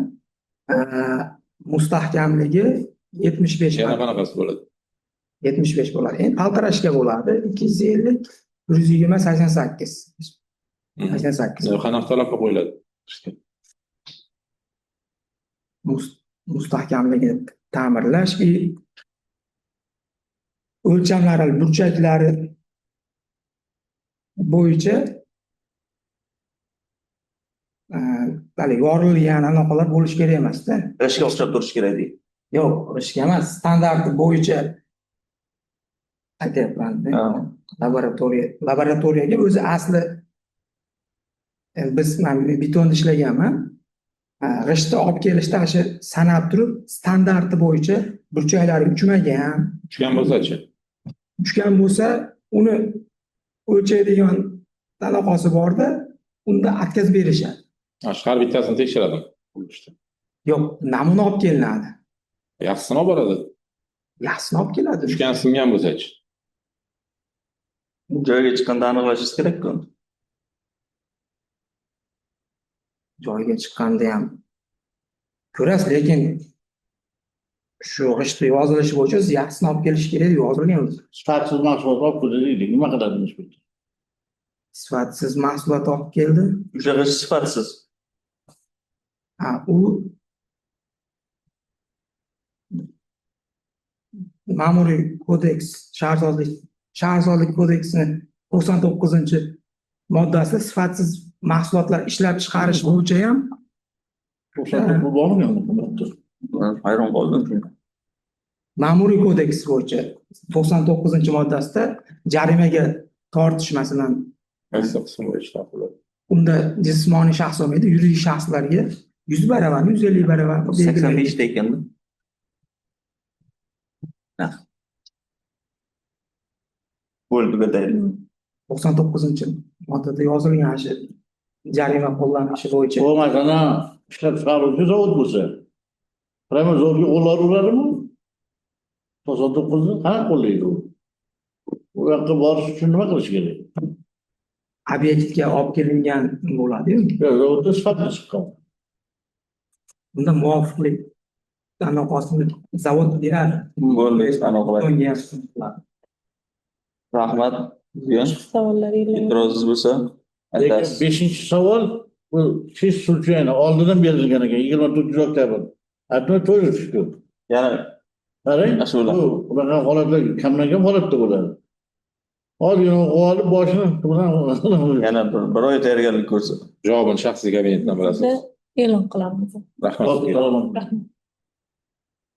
S11: Mustahkamligi 75
S7: Yana qanaqasi bo'ladi?
S11: 75 bo'ladi. Endi qaltirashga bo'ladi 250, 120, 88. 88.
S7: Qanaqa talabga qo'yiladi?
S11: Mustahkamligi ta'mirlash va o'lchamlari, burchaklari bo'yicha hali yorilgan aloqalar bo'lishi kerak emasda.
S5: G'ishga o'xshab turishi kerak deydi.
S11: Yo'q, g'ishga emas, standarti bo'yicha aytyapman. Laboratoriyaga o'zi asli biz betonda ishlaganman. G'ishtni olib kelishda o'sha sanab turib, standarti bo'yicha burchaklari uchmagan.
S7: Uchgan bo'lsa-chi?
S11: Uchgan bo'lsa, uni o'lchaydigan aloqasi borda, unda atkazib berishadi.
S7: Har bittasini tekshiradimi?
S11: Yo'q, namuna olib kelinadi.
S7: Yaxshisini olib boradi.
S11: Yaxshisini olib keladi.
S7: Uchgan singan bo'lsa-chi?
S5: Joyiga chiqqanda aniqlashingiz kerak-ku.
S11: Joyiga chiqqanda ham ko'rasiz, lekin shu g'ishtni yozilishi bo'yicha yaxshisini olib kelish kerak, yozilgan.
S3: Sifatsiz mahsulot olib keldi deylik, nima qiladi inspektor?
S11: Sifatsiz mahsulot olib keldi.
S5: O'sha g'isht sifatsiz.
S11: U Ma'muriy kodeks, shaharsozlik kodeksini 99-moddasida sifatsiz mahsulotlar ishlab chiqarish bo'yicha ham
S5: hayron qoldim.
S11: Ma'muriy kodeks bo'yicha 99-moddasida jarimaga tortish, masalan, unda jismoniy shaxs olmaydi, yuridik shaxslarga 100 baravar, 150 baravar
S5: 85 ta ekanda.
S11: 99-moddada yozilgan shu jarima qo'llanishi bo'yicha.
S3: Bu masalan ishlab chiqaruvchi zavod bo'lsa, prямо zavodga qo'llar uradimi? 99ni qanaqa qo'llaydi u? U yoqqa borish uchun nima qilish kerak?
S11: Obyektga olib kelingan bo'ladi-yu.
S3: Yo'q, zavodda sifatli chiqqan.
S11: Bunda muvofiqlik aloqasini zavod beradi.
S5: Bo'ldi, aloqalar. Rahmat. E'tirozingiz bo'lsa, aytasiz.
S3: 5-savol bu Chis Sulchayna oldidan berilgan ekan 24 oktyabr. Aytma to'y chiqdi.
S5: Yana
S3: qarang, bu bunaqa holatlar kamdan-kam holatda bo'ladi. Ozgina olib boshini bilan
S5: yana bir oy tayyorgarlik ko'rsa.
S7: Javobini shaxsiy kabinetdan bilasiz.
S1: E'lon qilamiz.
S7: Rahmat.
S3: Rahmat.